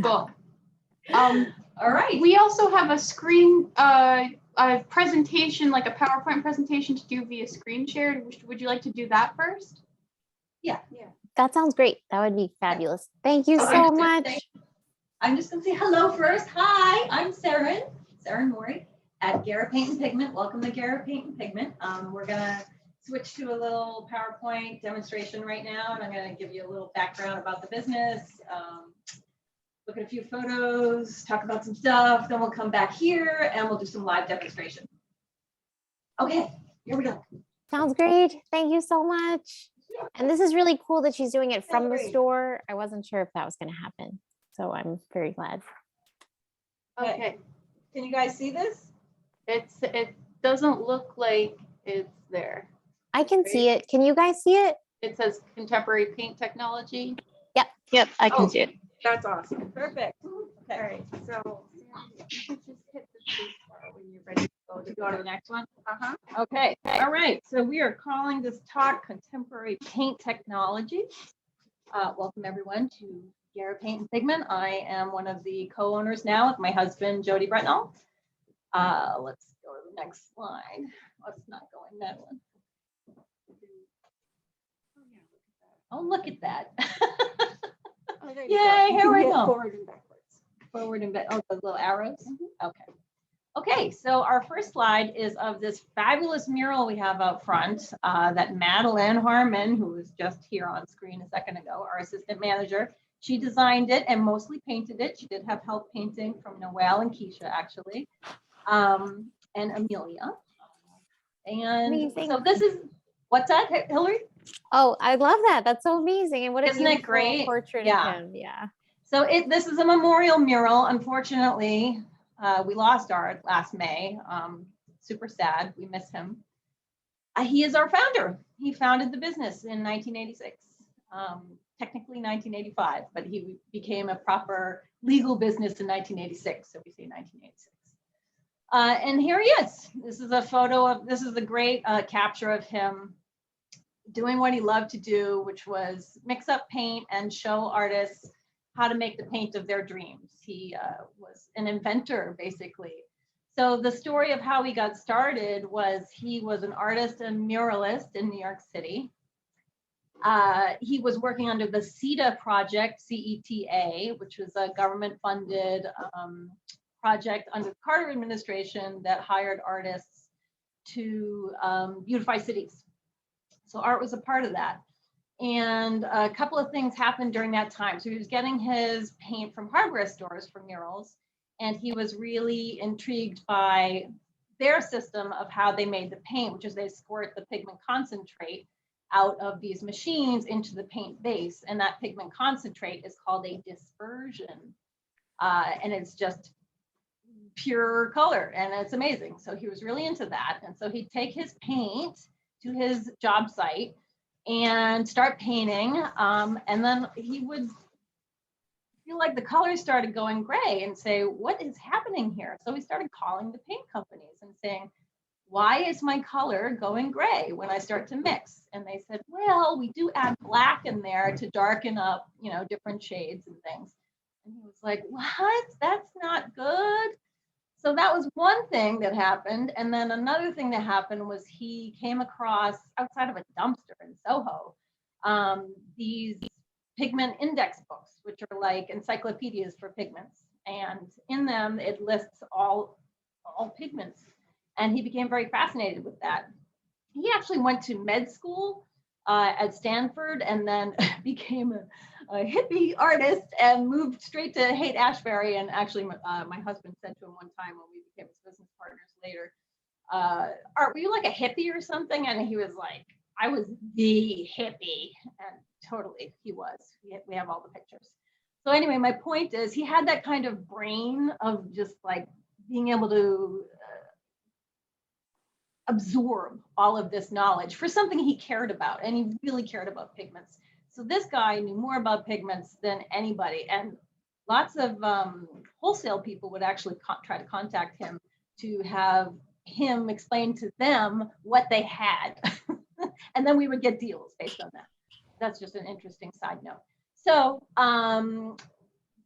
Cool. All right. We also have a screen, a presentation, like a PowerPoint presentation to do via screen share. Would you like to do that first? Yeah. That sounds great. That would be fabulous. Thank you so much. I'm just going to say hello first. Hi, I'm Seren Morey at Guerra Paint and Pigment. Welcome to Guerra Paint and Pigment. We're going to switch to a little PowerPoint demonstration right now, and I'm going to give you a little background about the business, look at a few photos, talk about some stuff, then we'll come back here and we'll do some live demonstration. Okay, here we go. Sounds great. Thank you so much. And this is really cool that she's doing it from the store. I wasn't sure if that was going to happen, so I'm very glad. Okay. Can you guys see this? It doesn't look like it's there. I can see it. Can you guys see it? It says contemporary paint technology. Yep, I can see it. That's awesome. Perfect. Okay. All right, so you can just hit the space bar when you're ready to go to the next one. Okay. All right. So we are calling this talk Contemporary Paint Technology. Welcome everyone to Guerra Paint and Pigment. I am one of the co-owners now with my husband, Jody Bretnall. Let's go to the next slide. Let's not go in that one. Oh, look at that. Yay, here we go. Forward and backwards. Forward and back. Oh, the little arrows. Okay. Okay, so our first slide is of this fabulous mural we have out front that Madeline Harmon, who was just here on screen a second ago, our assistant manager, she designed it and mostly painted it. She did have help painting from Noelle and Keisha, actually, and Amelia. And Amazing. so this is, what's that, Hilary? Oh, I love that. That's so amazing. And what a Isn't it beautiful great? portrait Yeah. of him. Yeah. So this is a memorial mural. Unfortunately, we lost art last May. Super sad. We miss him. He is our founder. He founded the business in 1986. Technically 1985, but he became a proper legal business in 1986. So we say 1986. And here he is. This is a photo of, this is a great capture of him doing what he loved to do, which was mix up paint and show artists how to make the paint of their dreams. He was an inventor, basically. So the story of how he got started was he was an artist and muralist in New York City. He was working under the CETA project, CETA, which was a government-funded project under the Carter administration that hired artists to beautify cities. So art was a part of that. And a couple of things happened during that time. So he was getting his paint from hardware stores for murals, and he was really intrigued by their system of how they made the paint, which is they squirt the pigment concentrate out of these machines into the paint base. And that pigment concentrate is called a dispersion. And it's just pure color, and it's amazing. So he was really into that. And so he'd take his paint to his job site and start painting. And then he would feel like the colors started going gray and say, what is happening here? So he started calling the paint companies and saying, why is my color going gray when I start to mix? And they said, well, we do add black in there to darken up, you know, different shades and things. And he was like, what? That's not good. So that was one thing that happened. And then another thing that happened was he came across outside of a dumpster in Soho, these pigment index books, which are like encyclopedias for pigments. And in them, it lists all pigments. And he became very fascinated with that. He actually went to med school at Stanford and then became a hippie artist and moved straight to Haight-Ashbury. And actually, my husband said to him one time when we became his business partners later, Art, were you like a hippie or something? And he was like, I was the hippie. And totally, he was. We have all the pictures. So anyway, my point is he had that kind of brain of just like being able to absorb all of this knowledge for something he cared about, and he really cared about pigments. So this guy knew more about pigments than anybody, and lots of wholesale people would actually try to contact him to have him explain to them what they had. And then we would get deals based on that. that's just an interesting side note. So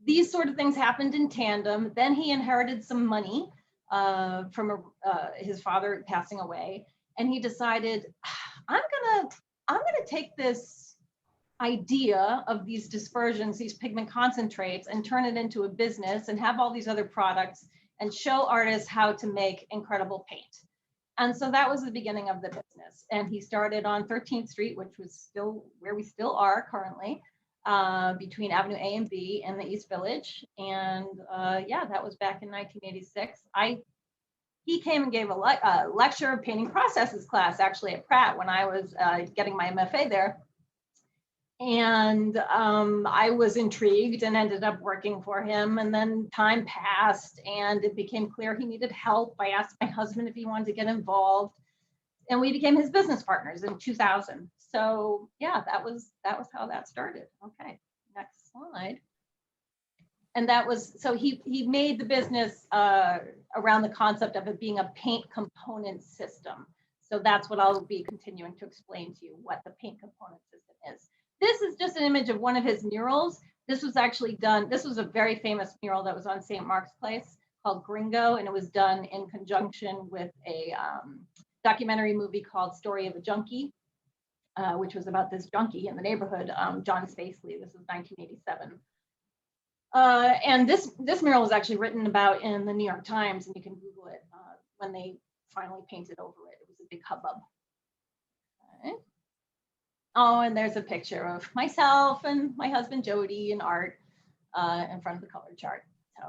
these sort of things happened in tandem. Then he inherited some money from his father passing away, and he decided, I'm gonna take this idea of these dispersions, these pigment concentrates, and turn it into a business and have all these other products and show artists how to make incredible paint. And so that was the beginning of the business. And he started on 13th Street, which was still where we still are currently, between Avenue A and B in the East Village. And yeah, that was back in 1986. He came and gave a lecture, painting processes class, actually at Pratt when I was getting my MFA there. And I was intrigued and ended up working for him. And then time passed and it became clear he needed help. I asked my husband if he wanted to get involved, and we became his business partners in 2000. So yeah, that was how that started. Okay, next slide. And that was, so he made the business around the concept of it being a paint component system. So that's what I'll be continuing to explain to you, what the paint component system is. This is just an image of one of his murals. This was actually done, this was a very famous mural that was on St. Mark's Place called Gringo, and it was done in conjunction with a documentary movie called Story of a Junkie, which was about this junkie in the neighborhood, John Spacely. This was 1987. And this mural was actually written about in the New York Times, and you can Google it when they finally painted over it. It was a big hubbub. Okay. Oh, and there's a picture of myself and my husband Jody and Art in front of the color chart. So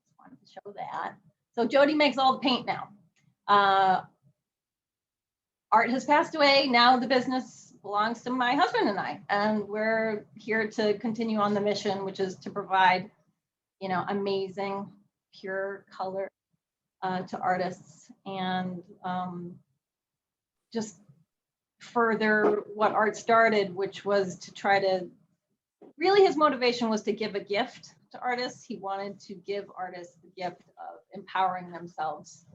just wanted to show that. So Jody makes all the paint now. Art has passed away. Now the business belongs to my husband and I, and we're here to continue on the mission, which is to provide, you know, amazing, pure color to artists, and just further what Art started, which was to try to, really his motivation was to give a gift to artists. He wanted to give artists the gift of empowering themselves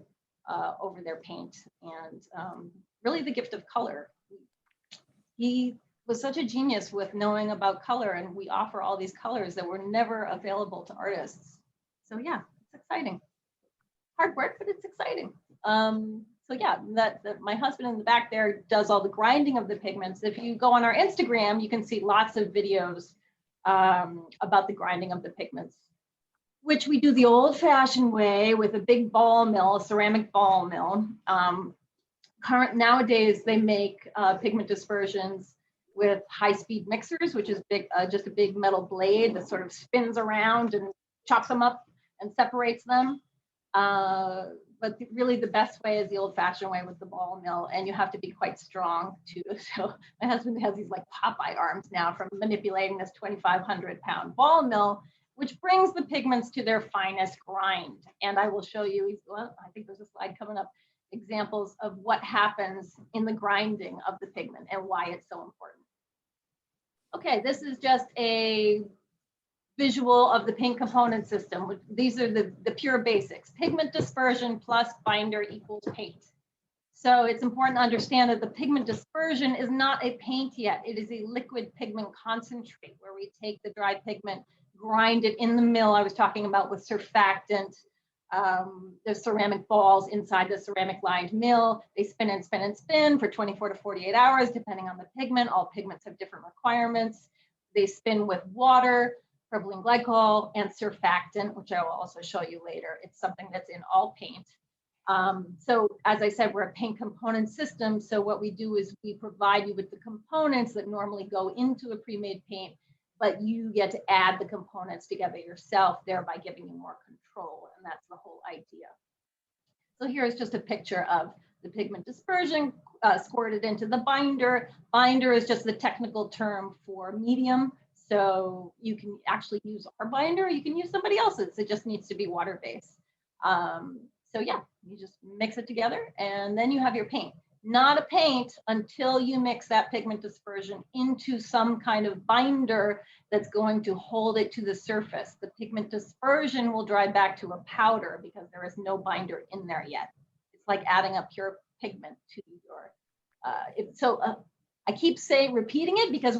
over their paint, and really the gift of color. He was such a genius with knowing about color, and we offer all these colors that were never available to artists. So yeah, it's exciting. Hard work, but it's exciting. So yeah, my husband in the back there does all the grinding of the pigments. If you go on our Instagram, you can see lots of videos about the grinding of the pigments, which we do the old-fashioned way with a big ball mill, a ceramic ball mill. Nowadays, they make pigment dispersions with high-speed mixers, which is big, just a big metal blade that sort of spins around and chops them up and separates them. But really the best way is the old-fashioned way with the ball mill, and you have to be quite strong too. So my husband has these like Popeye arms now from manipulating this 2,500-pound ball mill, which brings the pigments to their finest grind. And I will show you, well, I think there's a slide coming up, examples of what happens in the grinding of the pigment and why it's so important. Okay, this is just a visual of the paint component system. These are the pure basics. Pigment dispersion plus binder equals paint. So it's important to understand that the pigment dispersion is not a paint yet. It is a liquid pigment concentrate where we take the dry pigment, grind it in the mill I was talking about with surfactant. There's ceramic balls inside the ceramic lined mill. They spin and spin and spin for 24 to 48 hours, depending on the pigment. All pigments have different requirements. They spin with water, propylene glycol, and surfactant, which I will also show you later. It's something that's in all paint. So as I said, we're a paint component system. So what we do is we provide you with the components that normally go into a pre-made paint, but you get to add the components together yourself, thereby giving you more control. And that's the whole idea. So here's just a picture of the pigment dispersion squirted into the binder. Binder is just the technical term for medium. So you can actually use our binder, you can use somebody else's. It just needs to be water-based. So yeah, you just mix it together and then you have your paint. Not a paint until you mix that pigment dispersion into some kind of binder that's going to hold it to the surface. The pigment dispersion will dry back to a powder because there is no binder in there yet. It's like adding a pure pigment to your, I keep repeating it because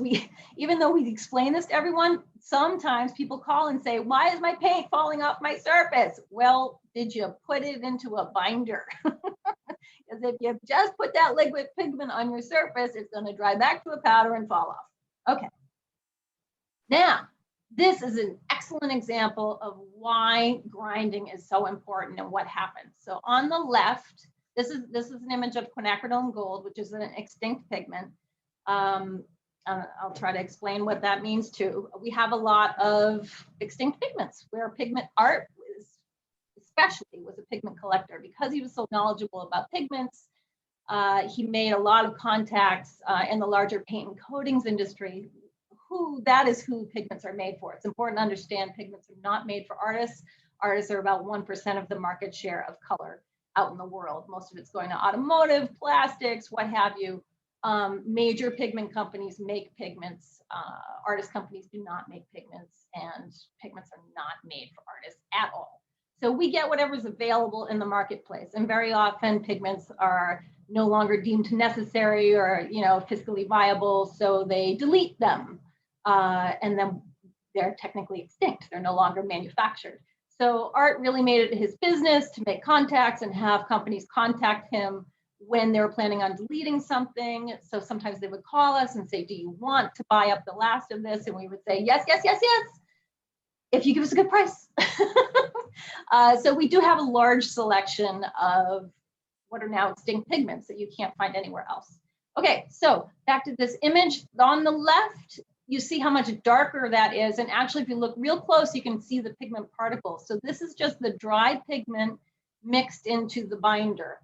even though we explain this to everyone, sometimes people call and say, why is my paint falling off my surface? Well, did you put it into a binder? Because if you just put that liquid pigment on your surface, it's going to dry back to a powder and fall off. Okay. Now, this is an excellent example of why grinding is so important and what happens. So on the left, this is an image of quinacridone gold, which is an extinct pigment. I'll try to explain what that means too. We have a lot of extinct pigments where pigment art especially was a pigment collector. Because he was so knowledgeable about pigments, he made a lot of contacts in the larger paint and coatings industry. That is who pigments are made for. It's important to understand pigments are not made for artists. Artists are about 1% of the market share of color out in the world. Most of it's going to automotive, plastics, what have you. Major pigment companies make pigments. Artist companies do not make pigments, and pigments are not made for artists at all. So we get whatever's available in the marketplace, and very often pigments are no longer deemed necessary or fiscally viable, so they delete them, and then they're technically extinct. They're no longer manufactured. So Art really made it his business to make contacts and have companies contact him when they were planning on deleting something. So sometimes they would call us and say, do you want to buy up the last of this? And we would say, yes, yes, yes, yes, if you give us a good price. So we do have a large selection of what are now extinct pigments that you can't find anywhere else. Okay, so back to this image. On the left, you see how much darker that is. And actually, if you look real close, you can see the pigment particles. So this is just the dry pigment mixed into the binder.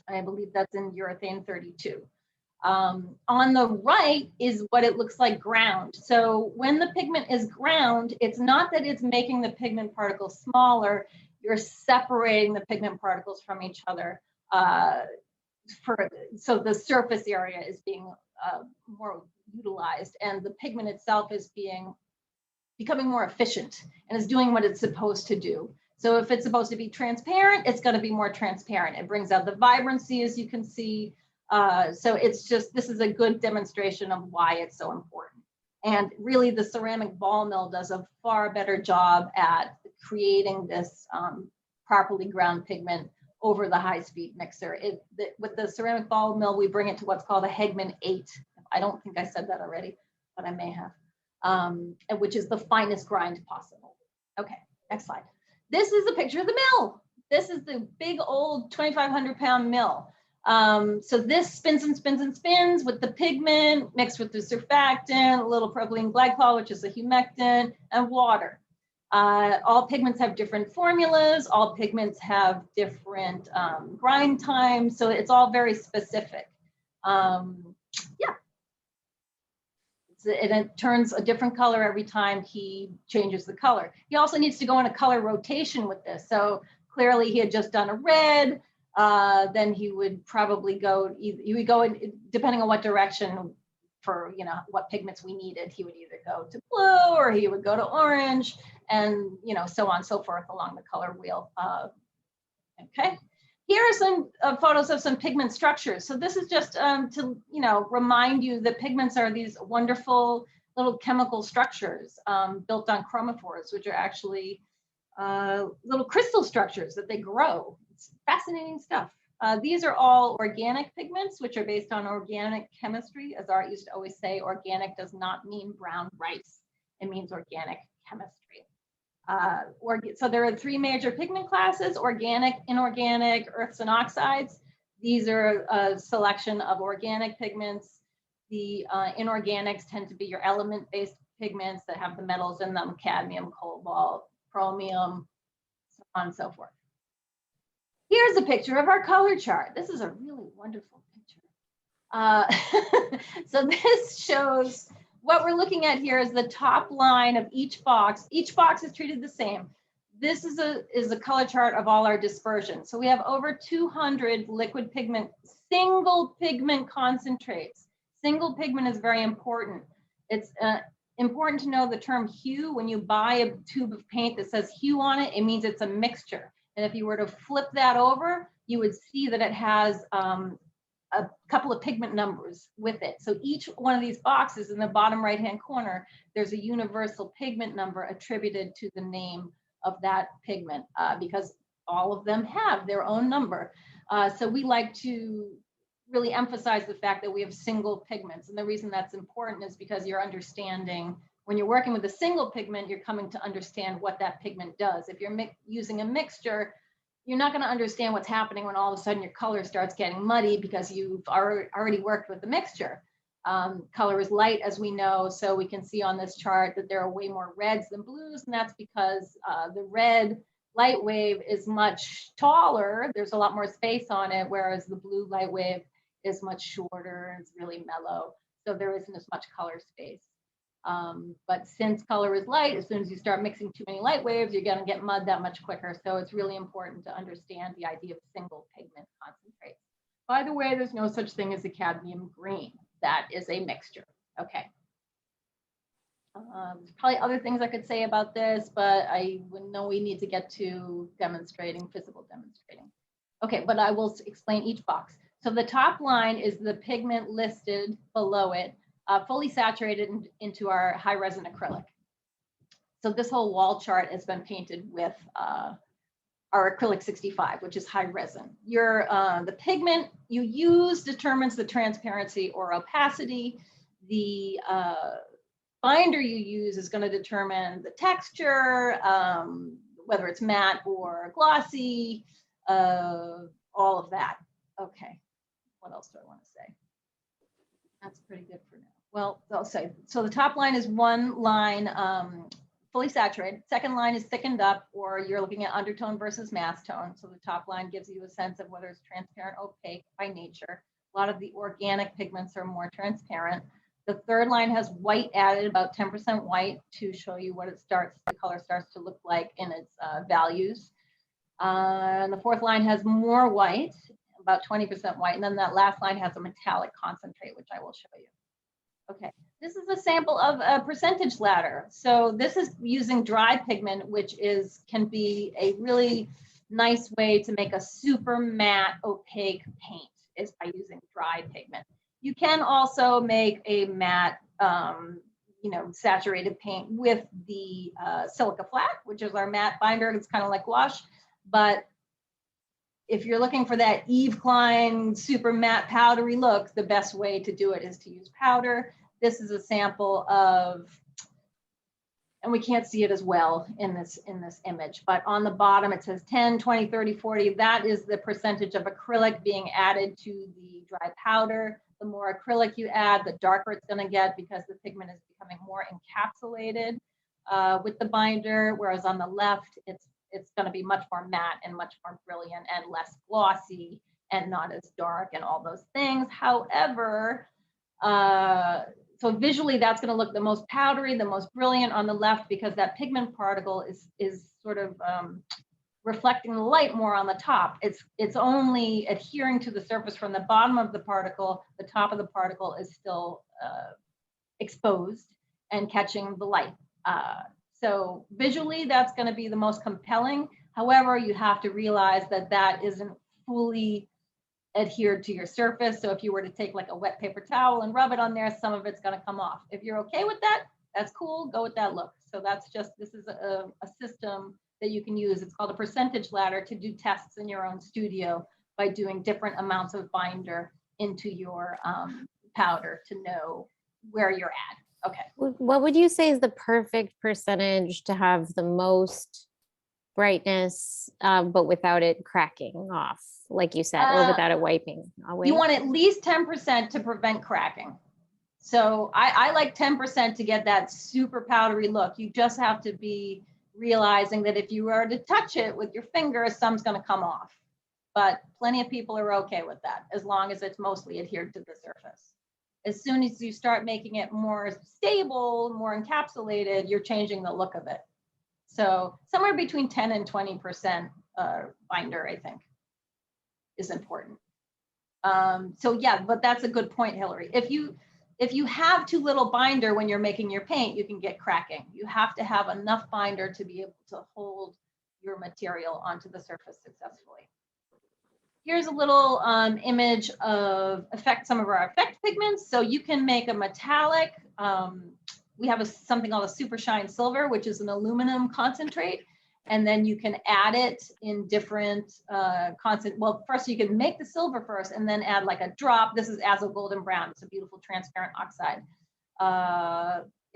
I believe that's in urethane 32. On the right is what it looks like ground. So when the pigment is ground, it's not that it's making the pigment particles smaller, you're separating the pigment particles from each other. So the surface area is being more utilized, and the pigment itself is becoming more efficient and is doing what it's supposed to do. So if it's supposed to be transparent, it's going to be more transparent. It brings out the vibrancy, as you can see. So it's just, this is a good demonstration of why it's so important. And really the ceramic ball mill does a far better job at creating this properly ground pigment over the high-speed mixer. With the ceramic ball mill, we bring it to what's called a Hegman 8. I don't think I said that already, but I may have, which is the finest grind possible. Okay, next slide. This is a picture of the mill. This is the big old 2,500-pound mill. So this spins and spins and spins with the pigment mixed with the surfactant, a little propylene glycol, which is a humectant, and water. All pigments have different formulas. All pigments have different grind times. So it's all very specific. Yeah. And it turns a different color every time he changes the color. He also needs to go on a color rotation with this. So clearly he had just done a red. Then he would probably go, he would go in, depending on what direction for, what pigments we needed, he would either go to blue or he would go to orange, and, so on and so forth along the color wheel. Okay. Here are some photos of some pigment structures. So this is just to, remind you that pigments are these wonderful little chemical structures built on chromophores, which are actually little crystal structures that they grow. It's fascinating stuff. These are all organic pigments, which are based on organic chemistry. As Art used to always say, organic does not mean brown rice. It means organic chemistry. So there are three major pigment classes: organic, inorganic, earths, and oxides. These are a selection of organic pigments. The inorganics tend to be your element-based pigments that have the metals in them: cadmium, cobalt, chromium, so on and so forth. Here's a picture of our color chart. This is a really wonderful picture. So this shows what we're looking at here is the top line of each box. Each box is treated the same. This is a color chart of all our dispersion. So we have over 200 liquid pigment, single pigment concentrates. Single pigment is very important. It's important to know the term hue. When you buy a tube of paint that says hue on it, it means it's a mixture. And if you were to flip that over, you would see that it has a couple of pigment numbers with it. So each one of these boxes in the bottom right-hand corner, there's a universal pigment number attributed to the name of that pigment because all of them have their own number. So we like to really emphasize the fact that we have single pigments. And the reason that's important is because you're understanding, when you're working with a single pigment, you're coming to understand what that pigment does. If you're using a mixture, you're not going to understand what's happening when all of a sudden your color starts getting muddy because you've already worked with the mixture. Color is light, as we know, so we can see on this chart that there are way more reds than blues, and that's because the red light wave is much taller. There's a lot more space on it, whereas the blue light wave is much shorter. It's really mellow, so there isn't as much color space. But since color is light, as soon as you start mixing too many light waves, you're going to get mud that much quicker. So it's really important to understand the idea of single pigment concentrates. By the way, there's no such thing as a cadmium green. That is a mixture. Okay. There's probably other things I could say about this, but I know we need to get to demonstrating, physical demonstrating. Okay, but I will explain each box. So the top line is the pigment listed below it, fully saturated into our high resin acrylic. So this whole wall chart has been painted with our acrylic 65, which is high resin. The pigment you use determines the transparency or opacity. The binder you use is going to determine the texture, whether it's matte or glossy, all of that. Okay, what else do I want to say? That's pretty good for now. Well, I'll say, so the top line is one line fully saturated. Second line is thickened up, or you're looking at undertone versus mass tone. So the top line gives you a sense of whether it's transparent, opaque by nature. A lot of the organic pigments are more transparent. The third line has white added, about 10% white, to show you what the color starts to look like in its values. And the fourth line has more white, about 20% white. And then that last line has a metallic concentrate, which I will show you. Okay, this is a sample of a percentage ladder. So this is using dry pigment, which can be a really nice way to make a super matte opaque paint, is by using dry pigment. You can also make a matte, saturated paint with the silica flat, which is our matte binder. It's kind of like wash, but if you're looking for that Yves Klein super matte powdery look, the best way to do it is to use powder. This is a sample of, and we can't see it as well in this image, but on the bottom it says 10, 20, 30, 40. That is the percentage of acrylic being added to the dry powder. The more acrylic you add, the darker it's going to get because the pigment is becoming more encapsulated with the binder, whereas on the left, it's going to be much more matte and much more brilliant and less glossy and not as dark and all those things. However, so visually that's going to look the most powdery, the most brilliant on the left, because that pigment particle is sort of reflecting the light more on the top. It's only adhering to the surface from the bottom of the particle. The top of the particle is still exposed and catching the light. So visually, that's going to be the most compelling. However, you have to realize that that isn't fully adhered to your surface. So if you were to take like a wet paper towel and rub it on there, some of it's going to come off. If you're okay with that, that's cool. Go with that look. So this is a system that you can use. It's called a percentage ladder to do tests in your own studio by doing different amounts of binder into your powder to know where you're at. Okay. What would you say is the perfect percentage to have the most brightness, but without it cracking off, like you said, or without it wiping away? You want at least 10% to prevent cracking. So I like 10% to get that super powdery look. You just have to be realizing that if you were to touch it with your fingers, some's going to come off. But plenty of people are okay with that, as long as it's mostly adhered to the surface. As soon as you start making it more stable, more encapsulated, you're changing the look of it. So somewhere between 10 and 20% binder, I think, is important. So yeah, but that's a good point, Hilary. If you have too little binder when you're making your paint, you can get cracking. You have to have enough binder to be able to hold your material onto the surface successfully. Here's a little image of some of our effect pigments. So you can make a metallic. We have something called a super shine silver, which is an aluminum concentrate. And then you can add it in different well, first you can make the silver first and then add like a drop. This is azo golden brown. It's a beautiful transparent oxide.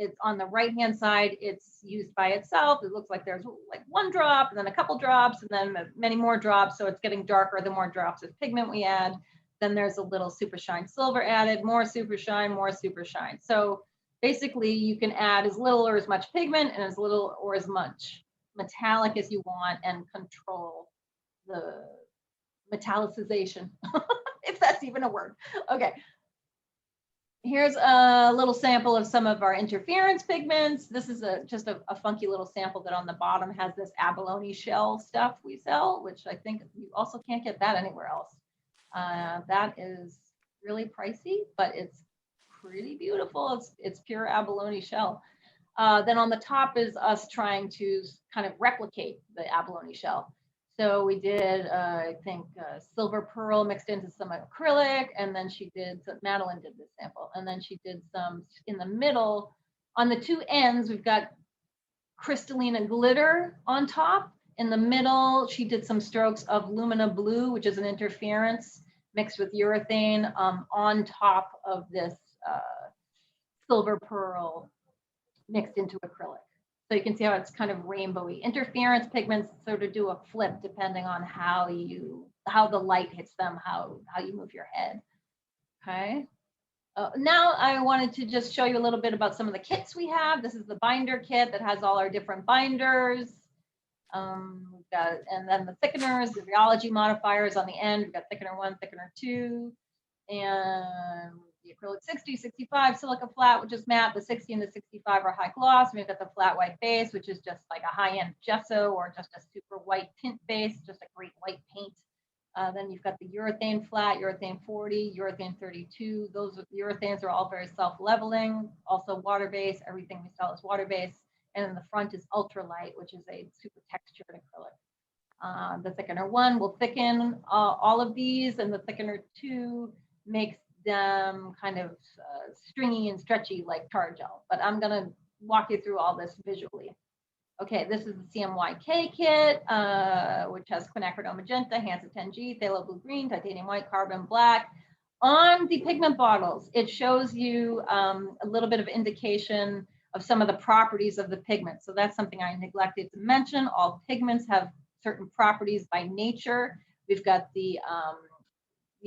It's on the right-hand side, it's used by itself. It looks like there's like one drop and then a couple drops and then many more drops. So it's getting darker the more drops of pigment we add. Then there's a little super shine silver added, more super shine, more super shine. So basically you can add as little or as much pigment and as little or as much metallic as you want and control the metallicization, if that's even a word. Okay. Here's a little sample of some of our interference pigments. This is just a funky little sample that on the bottom has this abalone shell stuff we sell, which I think you also can't get that anywhere else. That is really pricey, but it's pretty beautiful. It's pure abalone shell. Then on the top is us trying to kind of replicate the abalone shell. So we did, I think, silver pearl mixed into some acrylic, and then Madeline did this sample, and then she did some in the middle. On the two ends, we've got crystalline glitter on top. In the middle, she did some strokes of lumina blue, which is an interference mixed with urethane on top of this silver pearl mixed into acrylic. So you can see how it's kind of rainbowy. Interference pigments sort of do a flip depending on how the light hits them, how you move your head. Okay. Now I wanted to just show you a little bit about some of the kits we have. This is the binder kit that has all our different binders. We've got, and then the thickeners, the rheology modifiers on the end. We've got thickener 1, thickener 2, and the acrylic 60, 65, silica flat, which is matte. The 60 and the 65 are high gloss. We've got the flat white base, which is just like a high-end gesso or just a super white tint base, just a great white paint. Then you've got the urethane flat, urethane 40, urethane 32. Those urethanes are all very self-leveling, also water-based. Everything we sell is water-based. And then the front is ultralight, which is a super textured acrylic. The thickener 1 will thicken all of these, and the thickener 2 makes them kind of stringy and stretchy like tar gel. But I'm going to walk you through all this visually. Okay, this is the CMYK kit, which has quinacridone magenta, Hansa 10G, phthalo blue green, titanium white, carbon black. On the pigment bottles, it shows you a little bit of indication of some of the properties of the pigment. So that's something I neglected to mention. All pigments have certain properties by nature. We've got the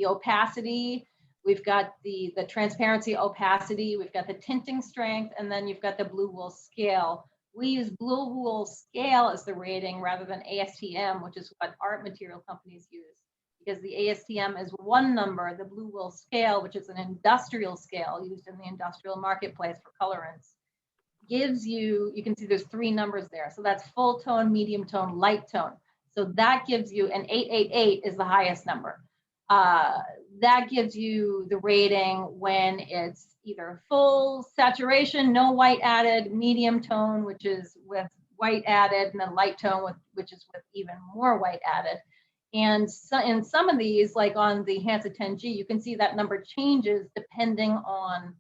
opacity, we've got the transparency, opacity, we've got the tinting strength, and then you've got the blue wool scale. We use blue wool scale as the rating rather than ASTM, which is what art material companies use, because the ASTM is one number. The blue wool scale, which is an industrial scale used in the industrial marketplace for colorants, gives you, you can see there's 3 numbers there. So that's full tone, medium tone, light tone. So that gives you, an 888 is the highest number. That gives you the rating when it's either full saturation, no white added, medium tone, which is with white added, and then light tone, which is with even more white added. And so in some of these, like on the Hansa 10G, you can see that number changes depending on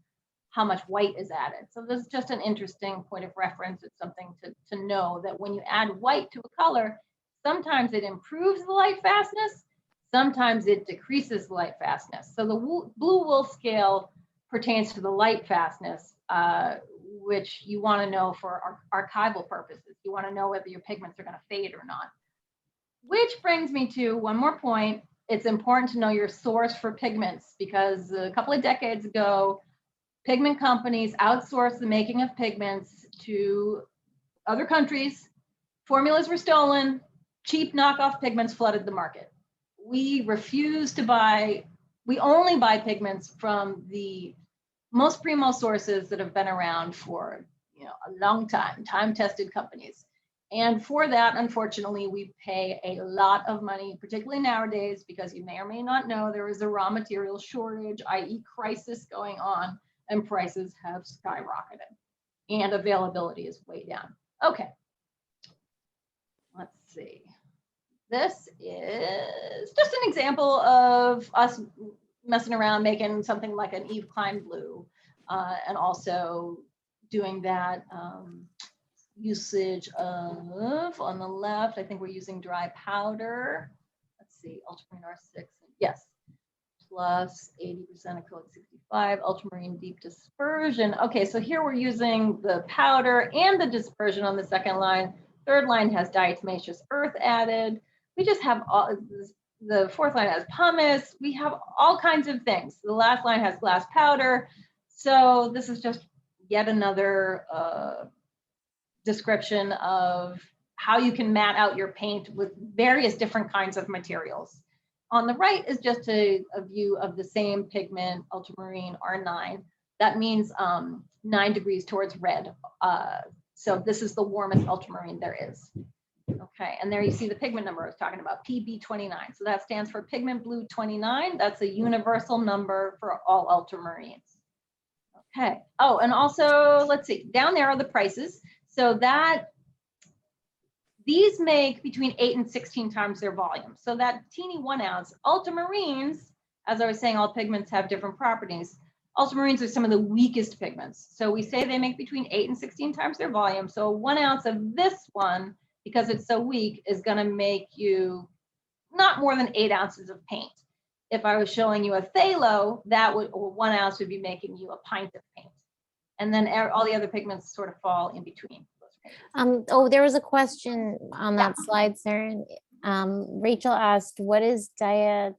how much white is added. So this is just an interesting point of reference. It's something to know that when you add white to a color, sometimes it improves the light fastness, sometimes it decreases the light fastness. So the blue wool scale pertains to the light fastness, which you want to know for archival purposes. You want to know whether your pigments are going to fade or not. Which brings me to one more point. It's important to know your source for pigments, because a couple of decades ago, pigment companies outsourced the making of pigments to other countries. Formulas were stolen, cheap knockoff pigments flooded the market. We refuse to buy, we only buy pigments from the most primo sources that have been around for a long time, time-tested companies. And for that, unfortunately, we pay a lot of money, particularly nowadays, because you may or may not know there is a raw material shortage, i.e. crisis going on, and prices have skyrocketed and availability is way down. Okay, let's see. this is just an example of us messing around making something like an Eve Klein blue, and also doing that usage of, on the left, I think we're using dry powder. Let's see, ultramarine R6, yes, plus 80% acrylic 65, ultramarine deep dispersion. Okay, so here we're using the powder and the dispersion on the second line. Third line has diatomaceous earth added. We just have all, the fourth line has pumice. We have all kinds of things. The last line has glass powder. So this is just yet another description of how you can mat out your paint with various different kinds of materials. On the right is just a view of the same pigment, ultramarine R9. That means 9 degrees towards red. So this is the warmest ultramarine there is. Okay, and there you see the pigment number I was talking about, PB29. So that stands for pigment blue 29. That's a universal number for all ultramarines. Okay, oh, and also, let's see, down there are the prices. So that, these make between 8 and 16 times their volume. So that teeny 1 ounce, ultramarines, as I was saying, all pigments have different properties. Ultramarines are some of the weakest pigments. So we say they make between 8 and 16 times their volume. So 1 ounce of this one, because it's so weak, is gonna make you not more than 8 ounces of paint. If I was showing you a phthalo, that would, or 1 ounce would be making you a pint of paint. And then all the other pigments sort of fall in between. Oh, there was a question on that slide, Seren. Rachel asked, what is diatomaceous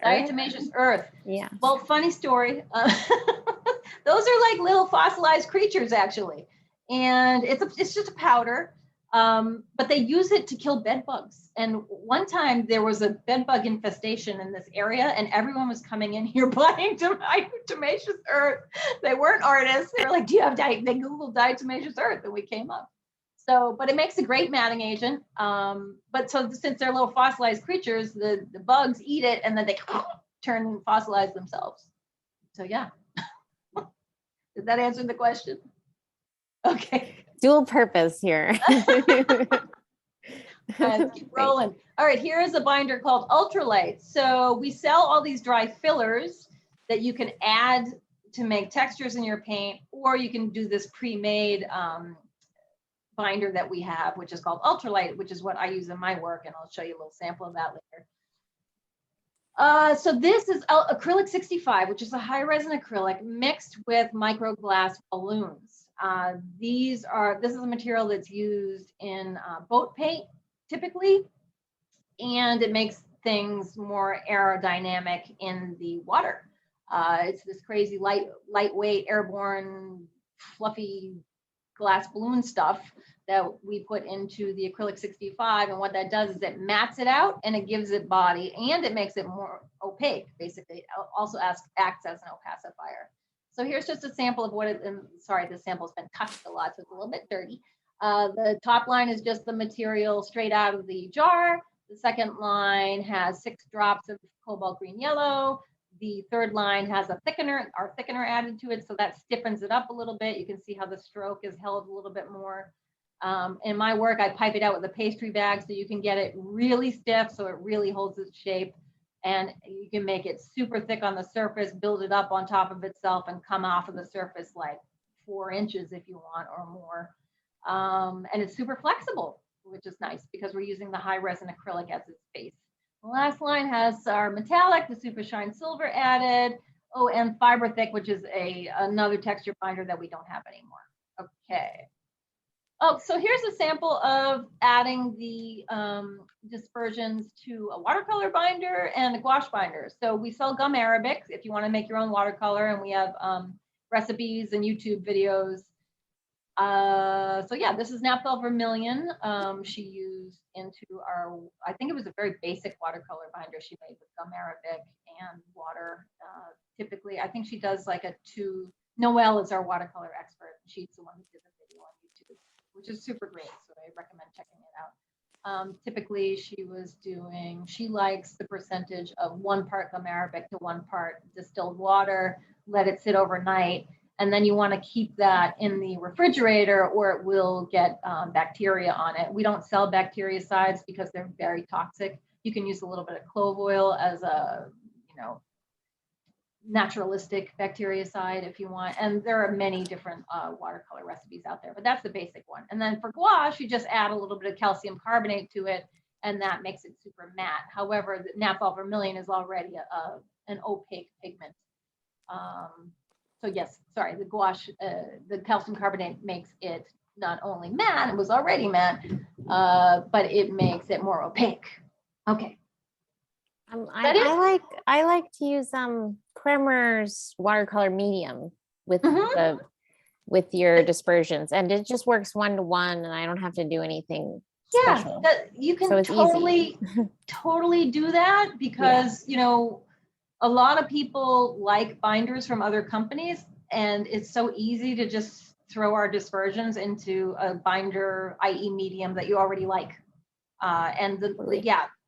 earth? Diatomaceous earth. Yeah. Well, funny story. Those are like little fossilized creatures, actually. And it's just a powder, but they use it to kill bed bugs. And one time there was a bed bug infestation in this area, and everyone was coming in here buying diatomaceous earth. They weren't artists. They were like, do you have they Googled diatomaceous earth, and we came up. So, but it makes a great matting agent. But so since they're little fossilized creatures, the bugs eat it, and then they turn and fossilize themselves. So yeah. Did that answer the question? Okay. Dual purpose here. Keep rolling. All right, here is a binder called Ultralight. So we sell all these dry fillers that you can add to make textures in your paint, or you can do this pre-made binder that we have, which is called Ultralight, which is what I use in my work, and I'll show you a little sample of that later. So this is acrylic 65, which is a high resin acrylic mixed with micro glass balloons. This is a material that's used in boat paint typically, and it makes things more aerodynamic in the water. It's this crazy lightweight, airborne, fluffy glass balloon stuff that we put into the acrylic 65, and what that does is it mats it out and it gives it body, and it makes it more opaque. Basically, it also acts as an opacifier. So here's just a sample of what it, sorry, this sample's been touched a lot, so it's a little bit dirty. The top line is just the material straight out of the jar. The second line has 6 drops of cobalt green yellow. The third line has a thickener, our thickener added to it, so that stiffens it up a little bit. You can see how the stroke is held a little bit more. In my work, I pipe it out with a pastry bag so you can get it really stiff so it really holds its shape. And you can make it super thick on the surface, build it up on top of itself, and come off of the surface like 4 inches if you want or more. And it's super flexible, which is nice because we're using the high resin acrylic as its base. The last line has our metallic, the Super Shine Silver added. Oh, and Fiber Thick, which is another texture binder that we don't have anymore. Okay. Oh, so here's a sample of adding the dispersions to a watercolor binder and a gouache binder. So we sell gum arabic if you want to make your own watercolor, and we have recipes and YouTube videos. So yeah, this is Naphtha Vermilion. She used into our, I think it was a very basic watercolor binder she made with gum arabic and water. Typically, I think she does like a 2, Noelle is our watercolor expert. She's the one who did the video on YouTube, which is super great. So I recommend checking it out. Typically she likes the percentage of 1 part gum arabic to 1 part distilled water, let it sit overnight, And then you want to keep that in the refrigerator or it will get bacteria on it. We don't sell bactericides because they're very toxic. You can use a little bit of clove oil as a, naturalistic bactericide if you want. And there are many different watercolor recipes out there, but that's the basic one. And then for gouache, you just add a little bit of calcium carbonate to it, and that makes it super matte. However, the naphthol vermilion is already an opaque pigment. So yes, sorry, the gouache, the calcium carbonate makes it not only matte, it was already matte, but it makes it more opaque. Okay. I like to use Kremer's watercolor medium with with your dispersions, and it just works 1-to-1, and I don't have to do anything special. You can So totally do that because a lot of people like binders from other companies, and it's so easy to just throw our dispersions into a binder, i.e. medium that you already like.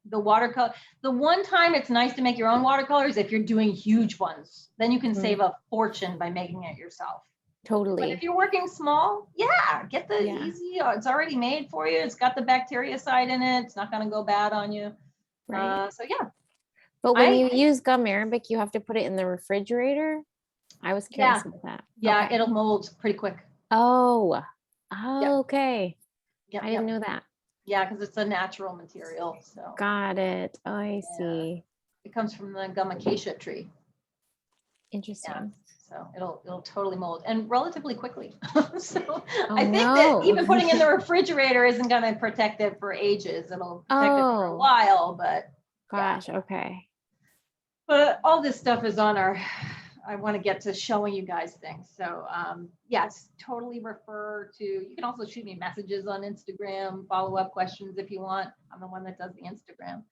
The watercolor, the one time it's nice to make your own watercolors if you're doing huge ones, then you can save a fortune by making it yourself. Totally. But if you're working small, get the easy, it's already made for you. It's got the bactericide in it. It's not going to go bad on you. Right. Yeah. But when you use gum arabic, you have to put it in the refrigerator. I was curious about that. Yeah, okay. It'll mold pretty quick. Okay. I didn't know that. Yeah, because it's a natural material. So got it. Oh, I see. It comes from the gum acacia tree. Interesting. Yeah. So it'll totally mold and relatively quickly. So I think that even putting in the refrigerator isn't going to protect it for ages. It'll protect it for a while, but gosh, okay. But all this stuff is on I want to get to showing you guys things. So yes, totally refer to, you can also shoot me messages on Instagram, follow-up questions if you want. I'm the one that does the Instagram.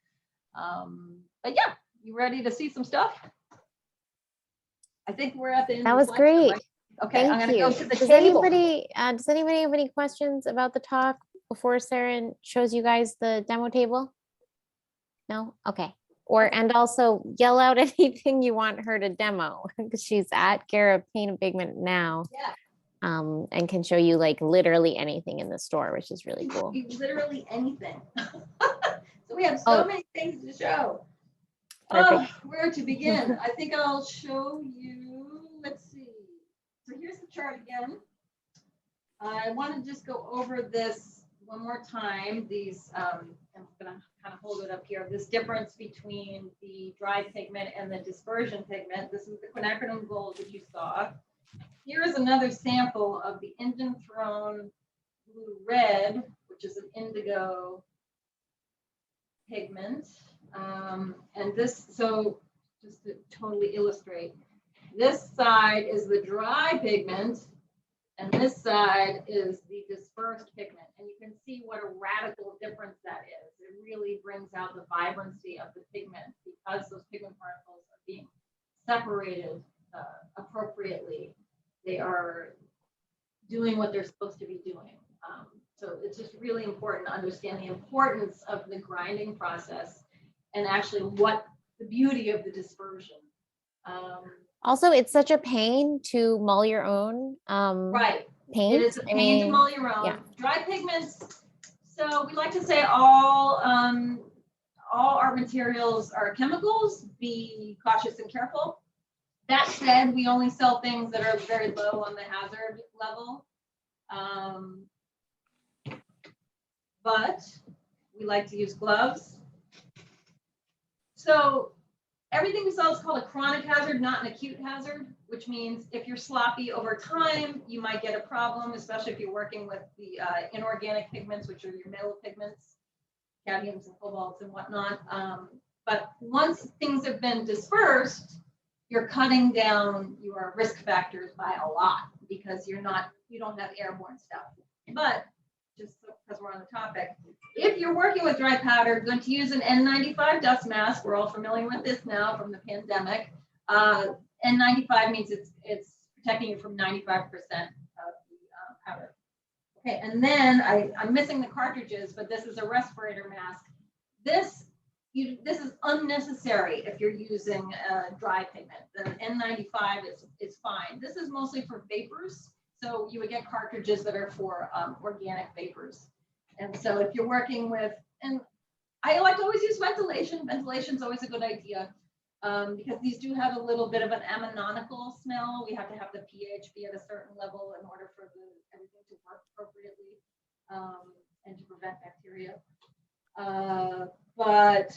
But yeah, you ready to see some stuff? I think we're at the end. That was great. Right? Okay, I'm going to go to the does table. Does anybody have any questions about the talk before Seren shows you guys the demo table? No? Okay. And also yell out anything you want her to demo, because she's at Guerra Paint and Pigment now. Yeah. And can show you like literally anything in the store, which is really cool. Literally anything. So we have so many things to show. Where to begin? I think I'll show you, let's see. So here's the chart again. I want to just go over this one more time. These, I'm going to kind of hold it up here. This difference between the dry pigment and the dispersion pigment. This is the quinacridone gold that you saw. Here is another sample of the Indian Throne Blue Red, which is an indigo pigment. And this, so just to totally illustrate, this side is the dry pigment, and this side is the dispersed pigment. And you can see what a radical difference that is. It really brings out the vibrancy of the pigment because those pigment particles are being separated appropriately. They are doing what they're supposed to be doing. So it's just really important to understand the importance of the grinding process and actually what the beauty of the dispersion. Also, it's such a pain to mull your own paint. It is a pain to mull your own. Yeah. Dry pigments. So we like to say all our materials are chemicals. Be cautious and careful. That said, we only sell things that are very low on the hazard level. But we like to use gloves. So everything we sell is called a chronic hazard, not an acute hazard, which means if you're sloppy over time, you might get a problem, especially if you're working with the inorganic pigments, which are your metal pigments, cadmiums and cobalts and whatnot. But once things have been dispersed, you're cutting down your risk factors by a lot because you don't have airborne stuff. But just because we're on the topic, if you're working with dry powder, going to use an N95 dust mask. We're all familiar with this now from the pandemic. N95 means it's protecting you from 95% of the powder. Okay, and then I'm missing the cartridges, but this is a respirator mask. This this is unnecessary if you're using dry pigment. The N95 is fine. This is mostly for vapors. So you would get cartridges that are for organic vapors. And so if you're working with, and I like to always use ventilation. Ventilation is always a good idea because these do have a little bit of an ammoniacal smell. We have to have the pH be at a certain level in order for everything to work appropriately and to prevent bacteria. But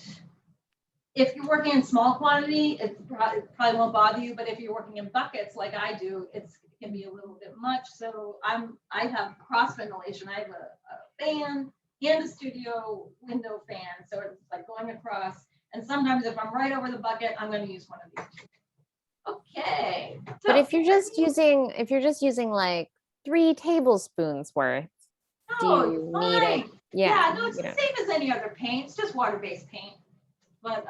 if you're working in small quantity, it probably won't bother you. But if you're working in buckets like I do, it can be a little bit much. So I have cross ventilation. I have a fan and a studio window fan. So it's like going across. And sometimes if I'm right over the bucket, I'm going to use one of these. Okay. But if you're just using like 3 tablespoons worth, do you need it? Yeah, no, it's the same as any other paint. It's just water-based paint. But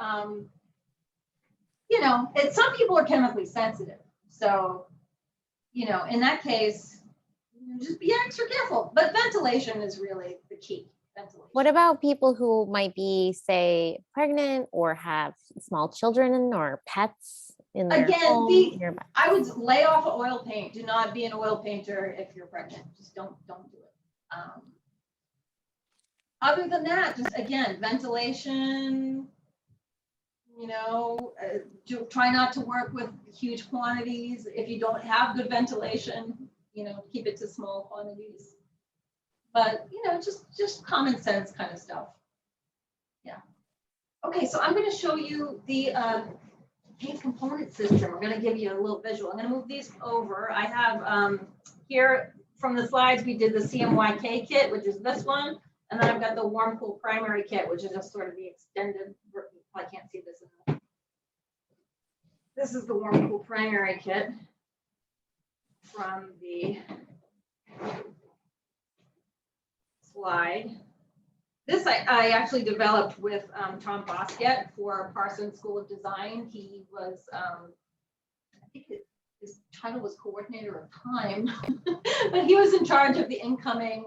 you know, some people are chemically sensitive. So, you know, in that case, just be extra careful. But ventilation is really the key. Ventilation. What about people who might be, say, pregnant or have small children or pets in their home? I would lay off oil paint. Do not be an oil painter if you're pregnant. Just don't do it. Other than that, just again, ventilation. You know, try not to work with huge quantities. If you don't have good ventilation, you know, keep it to small quantities. But, you know, just common sense kind of stuff. Yeah. Okay, so I'm going to show you the paint component system. I'm going to give you a little visual. I'm going to move these over. I have here from the slides, we did the CMYK kit, which is this one. And then I've got the warm cool primary kit, which is just sort of the extended. I can't see this. This is the warm cool primary kit from the slide. This I actually developed with Tom Bosquet for Parsons School of Design. He was, I think his title was coordinator of time, but he was in charge of the incoming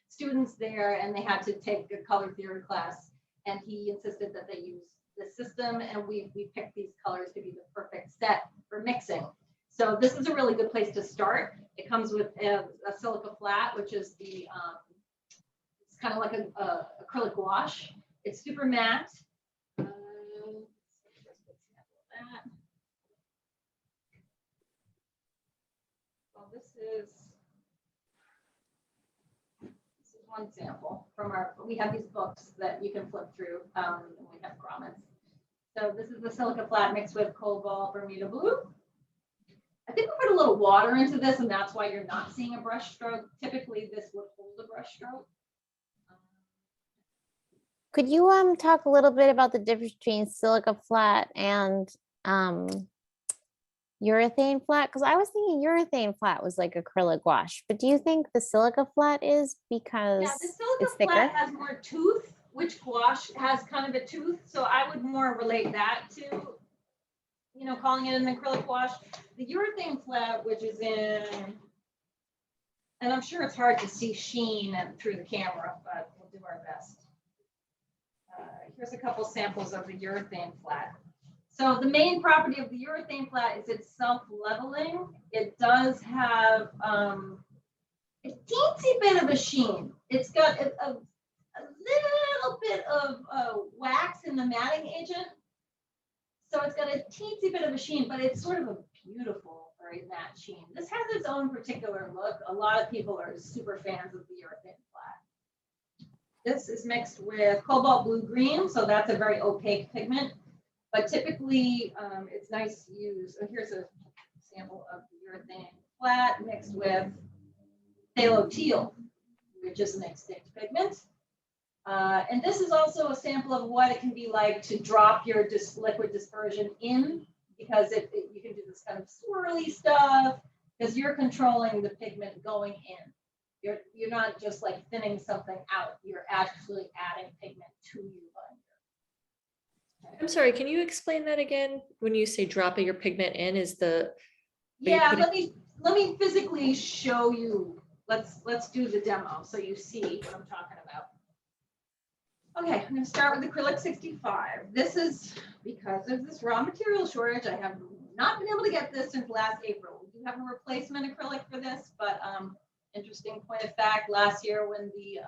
students there, and they had to take a color theory class. And he insisted that they use the system, and we picked these colors to be the perfect set for mixing. So this is a really good place to start. It comes with a silica flat, which is the it's kind of like an acrylic wash. It's super matte. Well, this is one sample from we have these books that you can flip through, and we have grommets. So this is the silica flat mixed with cobalt Bermuda blue. I think we put a little water into this, and that's why you're not seeing a brush stroke. Typically, this would hold a brush stroke. Could you talk a little bit about the difference between silica flat and urethane flat? Because I was thinking urethane flat was like acrylic wash, but do you think the silica flat is because the silica it's thicker? flat has more tooth, which gouache has kind of a tooth. So I would more relate that to, you know, calling it an acrylic wash. The urethane flat, which is in, and I'm sure it's hard to see sheen through the camera, but we'll do our best. Here's a couple samples of the urethane flat. So the main property of the urethane flat is it's self-leveling. It does have a teensy bit of a sheen. It's got a little bit of wax in the matting agent. So it's got a teensy bit of a sheen, but it's sort of a beautiful, very matte sheen. This has its own particular look. A lot of people are super fans of the urethane flat. This is mixed with cobalt blue green, so that's a very opaque pigment. But typically, it's nice to use. Here's a sample of the urethane flat mixed with phthalo teal, which is an extinct pigment. And this is also a sample of what it can be like to drop your liquid dispersion in, because you can do this kind of swirly stuff because you're controlling the pigment going in. You're not just like thinning something out. You're actually adding pigment to your binder. I'm sorry, can you explain that again? When you say dropping your pigment in, is the let me physically show you. Let's do the demo so you see what I'm talking about. Okay, I'm gonna start with acrylic 65. This is because of this raw material shortage. I have not been able to get this since last April. We do have a replacement acrylic for this, but interesting point of fact, last year when the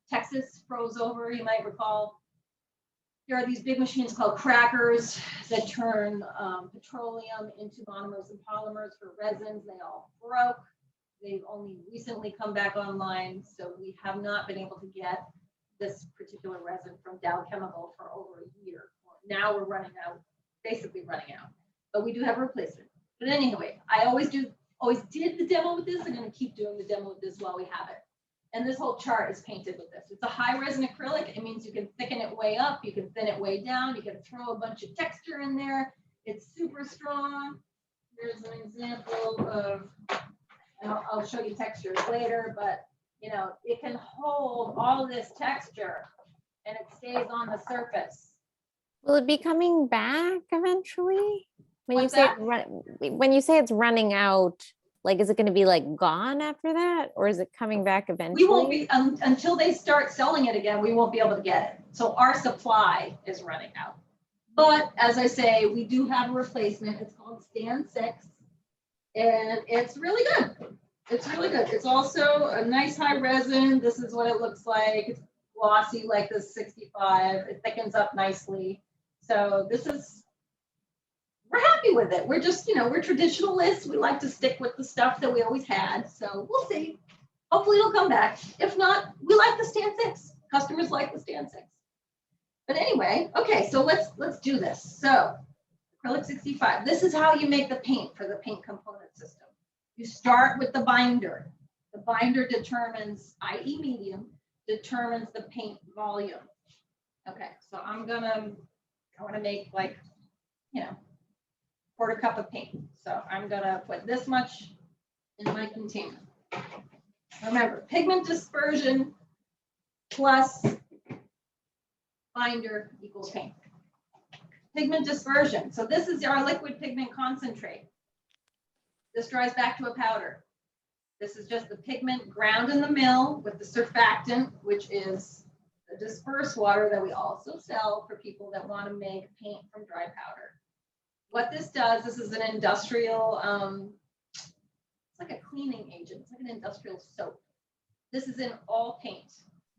Texas froze over, you might recall, there are these big machines called crackers that turn petroleum into monomers and polymers for resins. They all broke. They've only recently come back online, so we have not been able to get this particular resin from Dow Chemical for over a year. Now we're running out, basically running out, but we do have a replacement. But anyway, I always did the demo with this. I'm going to keep doing the demo with this while we have it. And this whole chart is painted with this. It's a high resin acrylic. It means you can thicken it way up, you can thin it way down, you can throw a bunch of texture in there. It's super strong. Here's an example of, and I'll show you textures later, but you know, it can hold all this texture and it stays on the surface. Will it be coming back eventually? When What's you say that? when you say it's running out, like, is it going to be like gone after that, or is it coming back eventually? We won't be until they start selling it again. We won't be able to get it. So our supply is running out. But as I say, we do have a replacement. It's called Stand 6, and it's really good. It's really good. It's also a nice high resin. This is what it looks like. It's glossy like this 65. It thickens up nicely. So this is, we're happy with it. We're just, you know, we're traditionalists. We like to stick with the stuff that we always had. So we'll see. Hopefully it'll come back. If not, we like the Stand 6. Customers like the Stand 6. But anyway, okay, so let's do this. So acrylic 65. This is how you make the paint for the paint component system. You start with the binder. The binder determines, i.e. medium, determines the paint volume. Okay, so I want to make like, you know, quarter cup of paint. So I'm gonna put this much in my container. Remember, pigment dispersion plus binder equals paint. Pigment dispersion. So this is our liquid pigment concentrate. This dries back to a powder. This is just the pigment ground in the mill with the surfactant, which is the dispersed water that we also sell for people that want to make paint from dry powder. What this does, this is an industrial, it's like a cleaning agent. It's like an industrial soap. This is in all paint.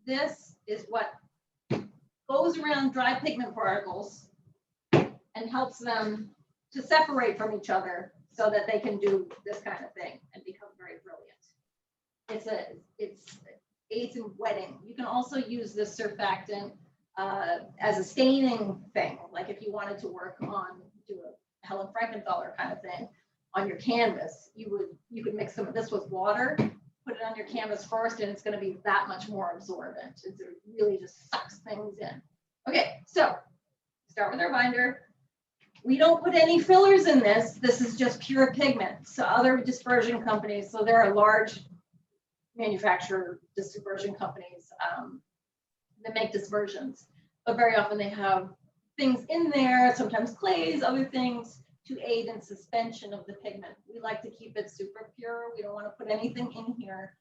This is what goes around dry pigment particles and helps them to separate from each other so that they can do this kind of thing and become very brilliant. It's aids in wetting. You can also use this surfactant as a staining thing. Like if you wanted to work on, do a Helen Frankenthaler kind of thing on your canvas, you could mix some of this with water, put it on your canvas first, and it's going to be that much more absorbent. It really just sucks things in. Okay, so start with our binder. We don't put any fillers in this. This is just pure pigment. So other dispersion companies, so there are large manufacturer dispersion companies that make dispersions, but very often they have things in there, sometimes clays, other things to aid in suspension of the pigment. We like to keep it super pure. We don't want to put anything in here,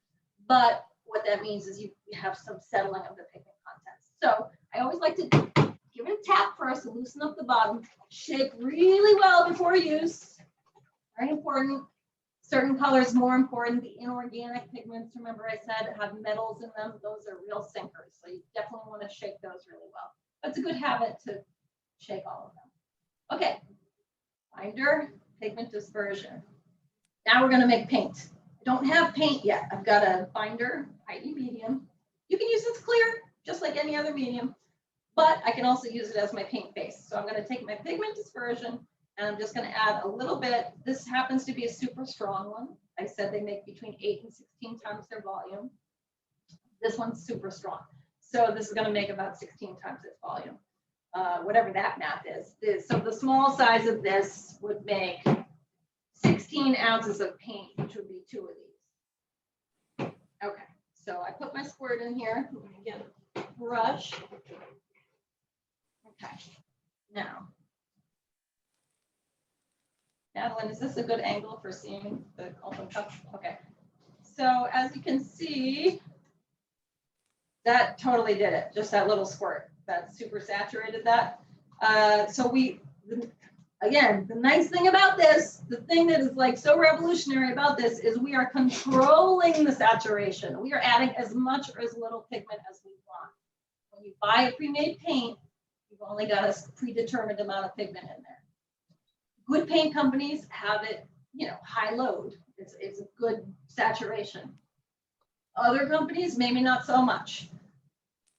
but what that means is you have some settling of the pigment contents. So I always like to give it a tap first and loosen up the bottom. Shake really well before use. Very important. Certain colors more important. The inorganic pigments, remember I said, have metals in them. Those are real sinkers. So you definitely want to shake those really well. But it's a good habit to shake all of them. Okay. Binder, pigment dispersion. Now we're going to make paint. I don't have paint yet. I've got a binder, i.e. medium. You can use this clear, just like any other medium, but I can also use it as my paint base. So I'm going to take my pigment dispersion and I'm just going to add a little bit. This happens to be a super strong one. I said they make between 8 and 16 times their volume. This one's super strong. So this is going to make about 16 times its volume. Whatever that math is. So the small size of this would make 16 ounces of paint, which would be 2 of these. Okay, so I put my squirt in here. Let me get a brush. Okay, now, Madeline, is this a good angle for seeing the open cup? Okay, so as you can see, that totally did it. Just that little squirt that super saturated that. So again, the nice thing about this, the thing that is like so revolutionary about this is we are controlling the saturation. We are adding as much or as little pigment as we want. When you buy a pre-made paint, you've only got a predetermined amount of pigment in there. Good paint companies have it, you know, high load. It's a good saturation. Other companies, maybe not so much.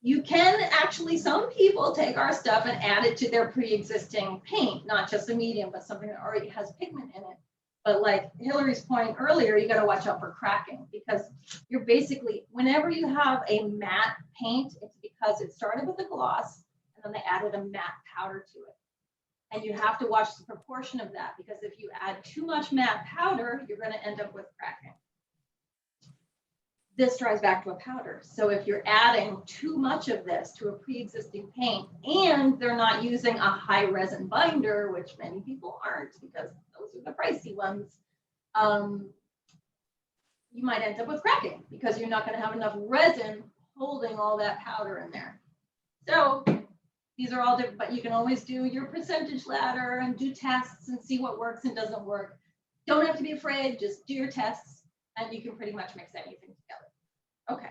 You can actually, some people take our stuff and add it to their pre-existing paint, not just a medium, but something that already has pigment in it. But like Hilary's point earlier, you got to watch out for cracking, because you're basically, whenever you have a matte paint, it's because it started with a gloss and then they added a matte powder to it. And you have to watch the proportion of that, because if you add too much matte powder, you're going to end up with cracking. This dries back to a powder. So if you're adding too much of this to a pre-existing paint and they're not using a high resin binder, which many people aren't because those are the pricey ones, you might end up with cracking because you're not going to have enough resin holding all that powder in there. So these are all different, but you can always do your percentage ladder and do tests and see what works and doesn't work. Don't have to be afraid, just do your tests and you can pretty much mix anything together. Okay,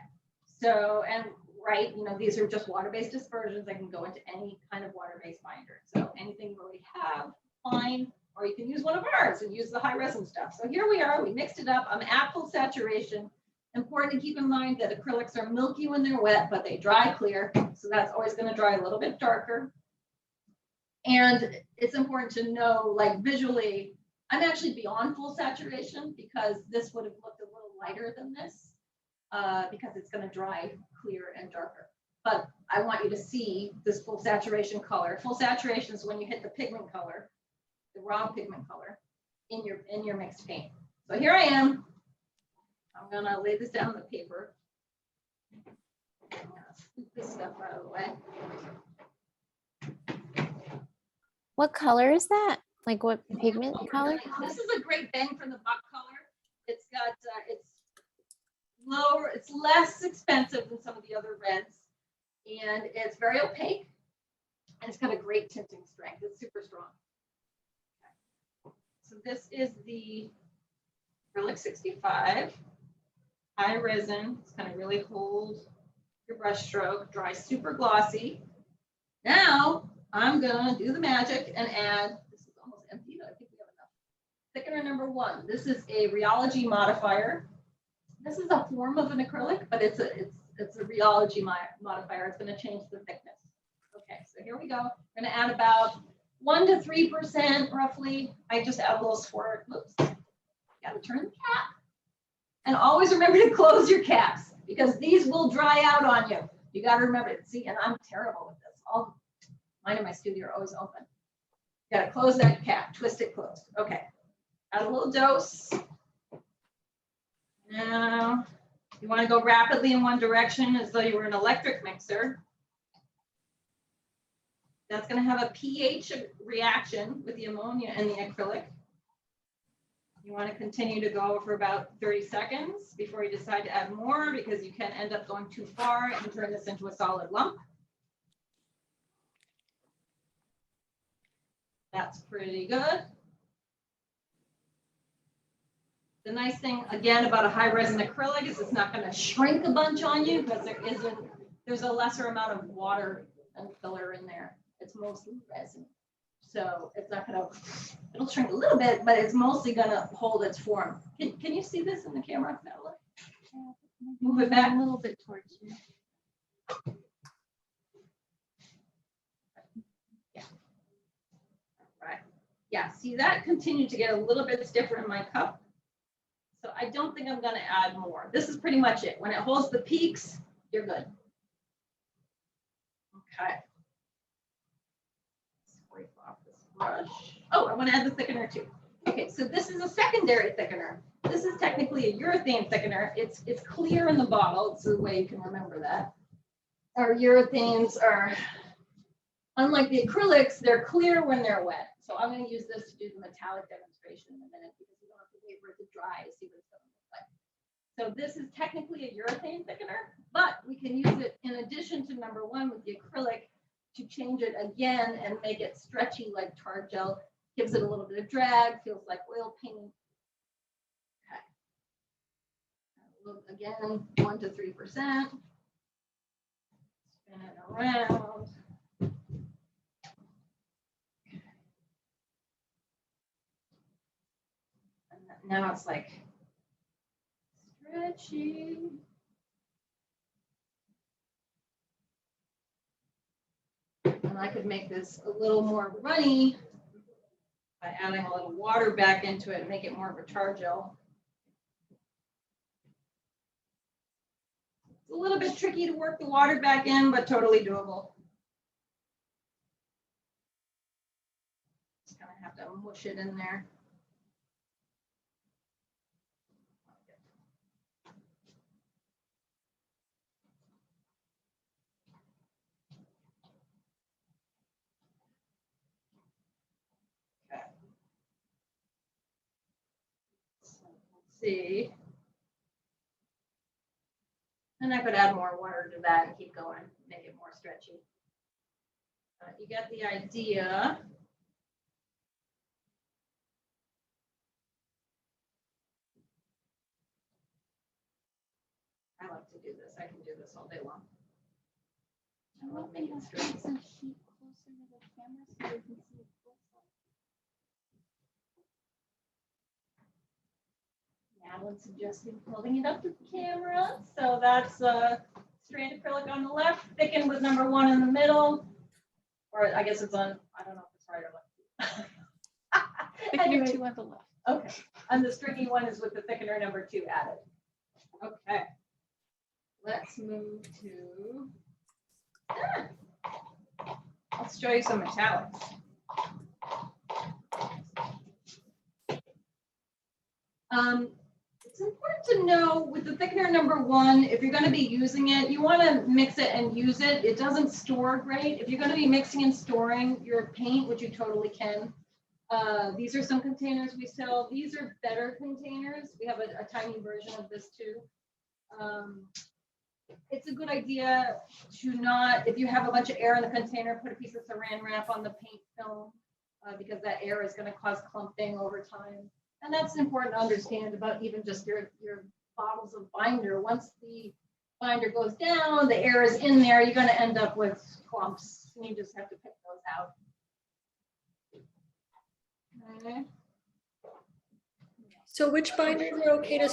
so, and right, you know, these are just water-based dispersions. I can go into any kind of water-based binder. So anything you already have, fine, or you can use one of ours and use the high resin stuff. So here we are, we mixed it up. I'm at full saturation. Important to keep in mind that acrylics are milky when they're wet, but they dry clear. So that's always going to dry a little bit darker. And it's important to know, like visually, I'm actually beyond full saturation because this would have looked a little lighter than this. Because it's going to dry clear and darker. But I want you to see this full saturation color. Full saturation is when you hit the pigment color, the raw pigment color in your mixed paint. So here I am. I'm going to lay this down on the paper. I'm going to scoop this stuff out of the way. What color is that? Like what pigment color? This is a great bang for the buck color. It's got, it's lower, it's less expensive than some of the other reds, and it's very opaque, and it's got a great tinting strength. It's super strong. Okay. So this is the acrylic 65 high resin. It's going to really hold your brush stroke, dry super glossy. Now I'm going to do the magic and add, this is almost empty, but I think we have enough. Thickener number 1. This is a rheology modifier. This is a form of an acrylic, but it's a rheology modifier. It's going to change the thickness. Okay, so here we go. We're going to add about 1 to 3% roughly. I just add a little squirt. Oops. Got to turn the cap. And always remember to close your caps because these will dry out on you. You got to remember it. See, and I'm terrible with this. All mine in my studio are always open. You got to close that cap, twist it closed. Okay, add a little dose. Now, you want to go rapidly in one direction as though you were an electric mixer. That's going to have a pH reaction with the ammonia and the acrylic. You want to continue to go for about 30 seconds before you decide to add more because you can end up going too far and turn this into a solid lump. That's pretty good. The nice thing, again, about a high resin acrylic is it's not going to shrink a bunch on you because there's a lesser amount of water and filler in there. It's mostly resin. So it's not going to, it'll shrink a little bit, but it's mostly going to hold its form. Can you see this in the camera? Move it back a little bit towards you. Yeah. Right. Yeah, see that continued to get a little bit stiffer in my cup. So I don't think I'm going to add more. This is pretty much it. When it holds the peaks, you're good. Okay. Scrape off this brush. Oh, I want to add the thickener too. Okay, so this is a secondary thickener. This is technically a urethane thickener. It's clear in the bottle. It's the way you can remember that. Our urethanes are, unlike the acrylics, they're clear when they're wet. So I'm going to use this to do the metallic demonstration in a minute because we don't have to wait for it to dry to see what it's going to look like. So this is technically a urethane thickener, but we can use it in version number 1 with the acrylic to change it again and make it stretchy like tar gel. Gives it a little bit of drag, feels like oil paint. Okay. Look again, 1 to 3%. Spin it around. And now it's like stretchy. And I could make this a little more runny by adding a little water back into it and make it more of a tar gel. It's a little bit tricky to work the water back in, but totally doable. Just kind of have to mush it in there. See, and I could add more water to that and keep going, make it more stretchy. You get the idea. I like to do this. I can do this all day long. I love making stretchy. Some heat closer to the camera so we can see it closer. Madeline's suggesting holding it up to the camera. So that's strand acrylic on the left, thickened with number 1 in the middle. Or I guess it's on, I don't know if it's right or left. Thickener Anyway, 2 on the left. okay. And the stringy one is with the thickener number 2 added. Okay. Let's move to, let's show you some metallics. It's important to know with the thickener number 1, if you're going to be using it, you want to mix it and use it. It doesn't store great. If you're going to be mixing and storing your paint, which you totally can, these are some containers we sell. These are better containers. We have a tiny version of this too. It's a good idea to not, if you have a bunch of air in the container, put a piece of saran wrap on the paint film because that air is going to cause clumping over time. And that's important to understand about even just your bottles of binder. Once the binder goes down, the air is in there, you're going to end up with clumps. And you just have to pick those out. Okay. So which binders are okay to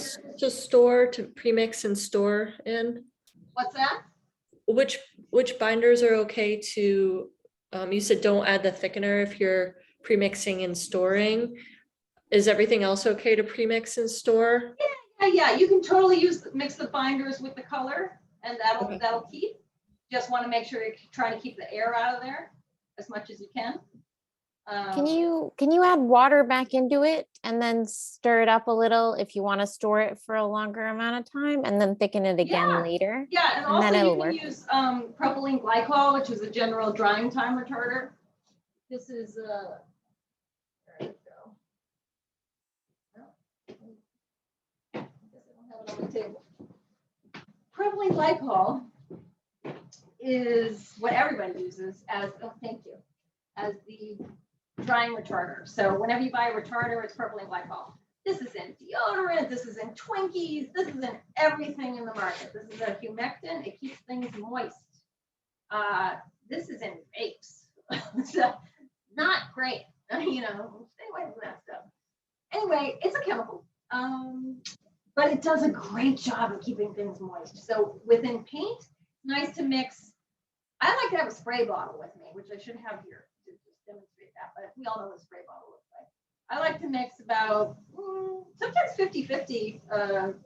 store, to premix and store in? What's that? Which binders are okay to, you said don't add the thickener if you're premixing and storing. Is everything else okay to premix and store? Yeah, you can totally mix the binders with the color and that'll keep. Just want to make sure you're trying to keep the air out of there as much as you can. Can you add water back into it and then stir it up a little if you want to store it for a longer amount of time and then thicken it again later? Yeah, and and also then you it'll can work. use propylene glycol, which is a general drying time retarder. This is there we go. I guess I don't have it on the table. Propylene glycol is what everybody uses as, as the drying retarder. So whenever you buy a retarder, it's propylene glycol. This is in deodorant, this is in Twinkies, this is in everything in the market. This is a humectant, it keeps things moist. This is in vapes. So not great, stay away from that stuff. Anyway, it's a chemical, but it does a great job of keeping things moist. So within paint, nice to mix. I like to have a spray bottle with me, which I should have here to just demonstrate that, but we all know what a spray bottle looks like. I like to mix about sometimes 50-50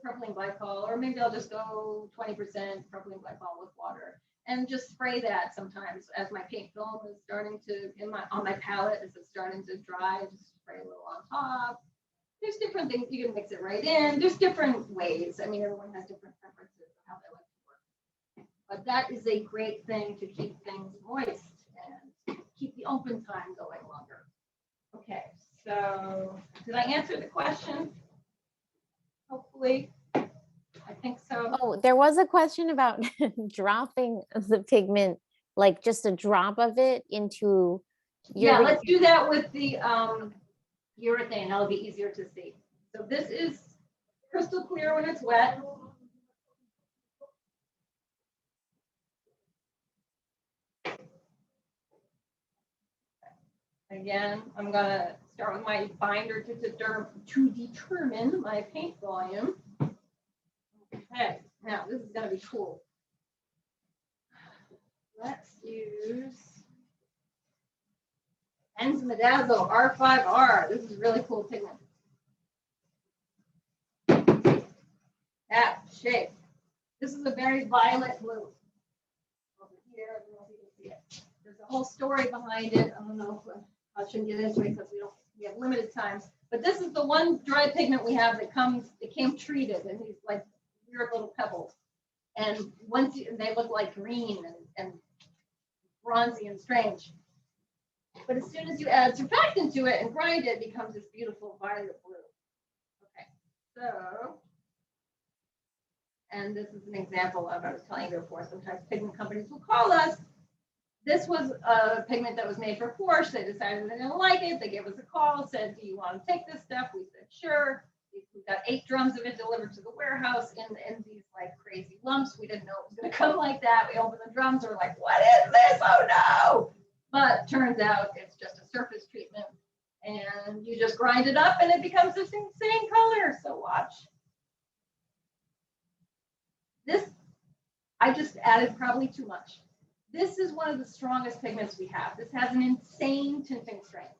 propylene glycol, or maybe I'll just go 20% propylene glycol with water and just spray that sometimes as my paint film is starting to, on my palette, as it's starting to dry, just spray a little on top. There's different things, you can mix it right in. There's different ways. I mean, everyone has different preferences of how they like to work. But that is a great thing to keep things moist and keep the open time going longer. Okay, so did I answer the question? Hopefully. I think so. Oh, there was a question about dropping the pigment, like just a drop of it into Yeah, your, let's do that with the urethane. That'll be easier to see. So this is crystal clear when it's wet. Again, I'm gonna start with my binder to determine my paint volume. Okay, now this is gonna be cool. Let's use Enzimidazo R5R. This is really cool pigment. That shape. This is a very violet blue. Over here, I don't know if you can see it. There's a whole story behind it. I don't know if I shouldn't get into it because we have limited time. But this is the one dry pigment we have that came treated in these like weird little pebbles. And they look like green and bronzy and strange. But as soon as you add surfactant to it and grind it, it becomes this beautiful violet blue. Okay, so, and this is an example of, I was telling you before, sometimes pigment companies will call us. This was a pigment that was made for Porsche. They decided they didn't like it. They gave us a call, said, do you want to take this stuff? We said, sure. We got 8 drums of it delivered to the warehouse in these like crazy lumps. We didn't know it was going to come like that. We opened the drums. We're like, what is this? Oh no. But turns out it's just a surface treatment. And you just grind it up and it becomes this insane color. So watch. This, I just added probably too much. This is one of the strongest pigments we have. This has an insane tinting strength.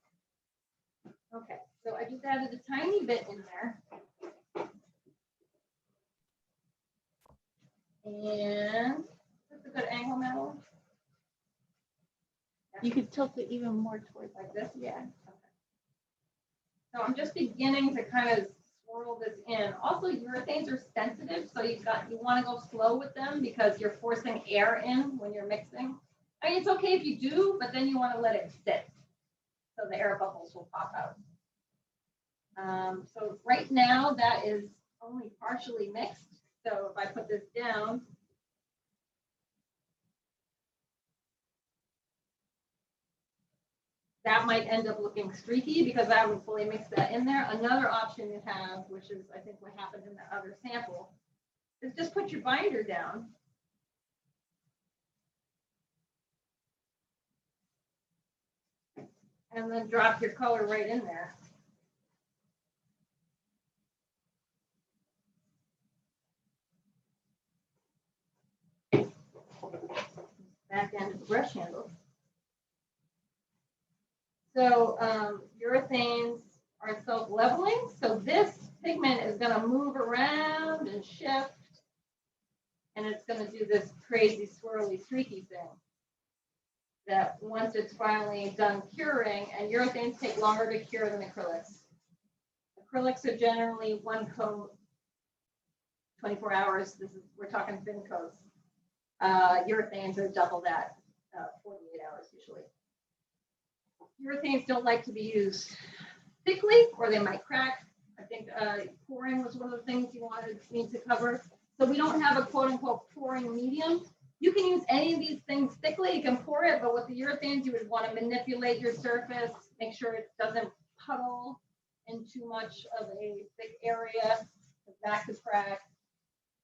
Okay, so I just added a tiny bit in there. And that's a good angle, Madeline. You could tilt it even more towards Like this, yeah. Okay. So I'm just beginning to kind of swirl this in. Also, urethanes are sensitive, so you want to go slow with them because you're forcing air in when you're mixing. I mean, it's okay if you do, but then you want to let it sit so the air bubbles will pop out. So right now that is only partially mixed. So if I put this down, that might end up looking streaky because I haven't fully mixed that in there. Another option you have, which is I think what happened in the other sample, is just put your binder down. And then drop your color right in there. Back end of the brush handle. So urethanes are self-leveling. So this pigment is going to move around and shift. And it's going to do this crazy swirly streaky thing. That once it's finally done curing, and urethanes take longer to cure than acrylics. Acrylics are generally one coat, 24 hours. We're talking thin coats. Urethanes are double that, 48 hours usually. Urethanes don't like to be used thickly, or they might crack. I think pouring was one of the things you wanted me to cover. So we don't have a quote unquote pouring medium. You can use any of these things thickly. You can pour it, but with the urethanes, you would want to manipulate your surface, make sure it doesn't puddle in too much of a thick area. That could crack.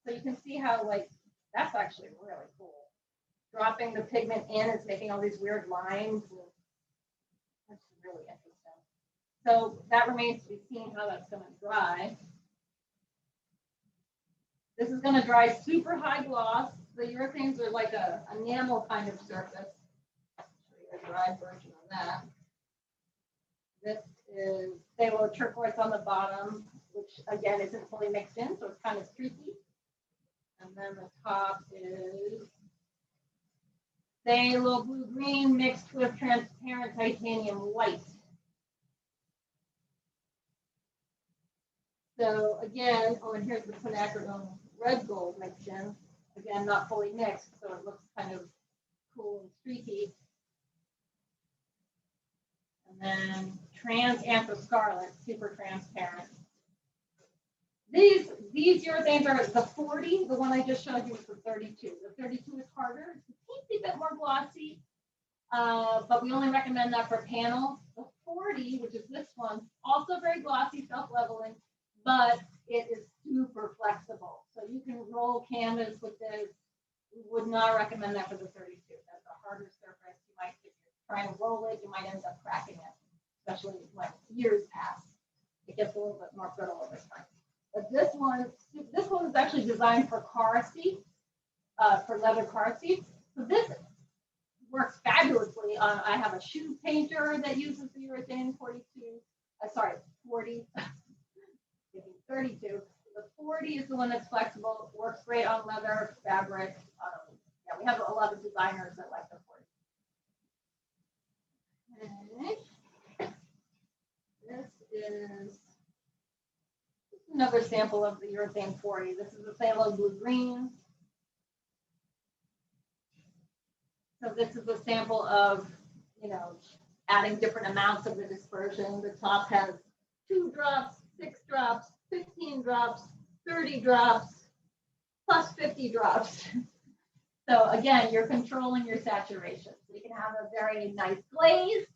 So you can see how, like, that's actually really cool. Dropping the pigment in is making all these weird lines. That's really interesting. So that remains to be seen how that's going to dry. This is going to dry super high gloss. The urethanes are like a enamel kind of surface. I'll show you a dry version of that. This is phthalo turquoise on the bottom, which again isn't fully mixed in, so it's kind of streaky. And then the top is phthalo blue green mixed with transparent titanium white. So again, oh, and here's the quinacridone red gold mixed in. Again, not fully mixed, so it looks kind of cool and streaky. And then trans anthroscarlet, super transparent. These urethanes are the 40. The one I just showed you was the 32. The 32 is harder. It's a teensy bit more glossy, but we only recommend that for panels. The 40, which is this one, also very glossy, self-leveling, but it is super flexible. So you can roll canvas with this. We would not recommend that for the 32. That's a harder surface. You might, if you're trying to roll it, you might end up cracking it, especially when years pass. It gets a little bit more brittle over time. But this one is actually designed for car seats, for leather car seats. So this works fabulously. I have a shoe painter that uses the urethane 42. 40. 32. The 40 is the one that's flexible. Works great on leather, fabric. Yeah, we have a lot of designers that like the 40. Okay. This is another sample of the urethane 40. This is the phthalo blue green. So this is a sample of, adding different amounts of the dispersion. The top has 2 drops, 6 drops, 15 drops, 30 drops, plus 50 drops. So again, you're controlling your saturation. So you can have a very nice glaze,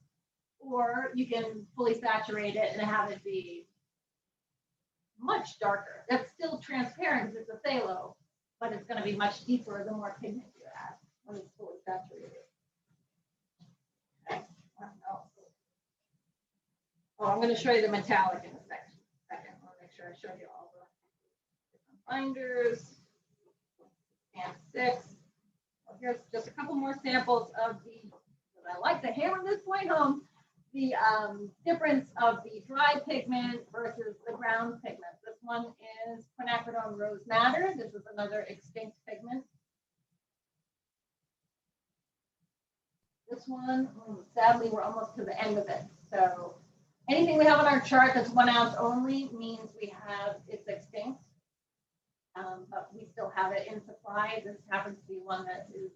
or you can fully saturate it and have it be much darker. That's still transparent because it's a phthalo, but it's going to be much deeper the more pigment you add when it's fully saturated. Okay. Oh, I'm going to show you the metallic in a second. I want to make sure I show you all the different binders. And 6. Well, here's just a couple more samples of the, I like to hammer this point home, the difference of the dry pigment versus the ground pigment. This one is quinacridone rose madder. This is another extinct pigment. This one, sadly, we're almost to the end of it. So anything we have on our chart that's 1 ounce only means we have it's extinct, but we still have it in supply. This happens to be one that is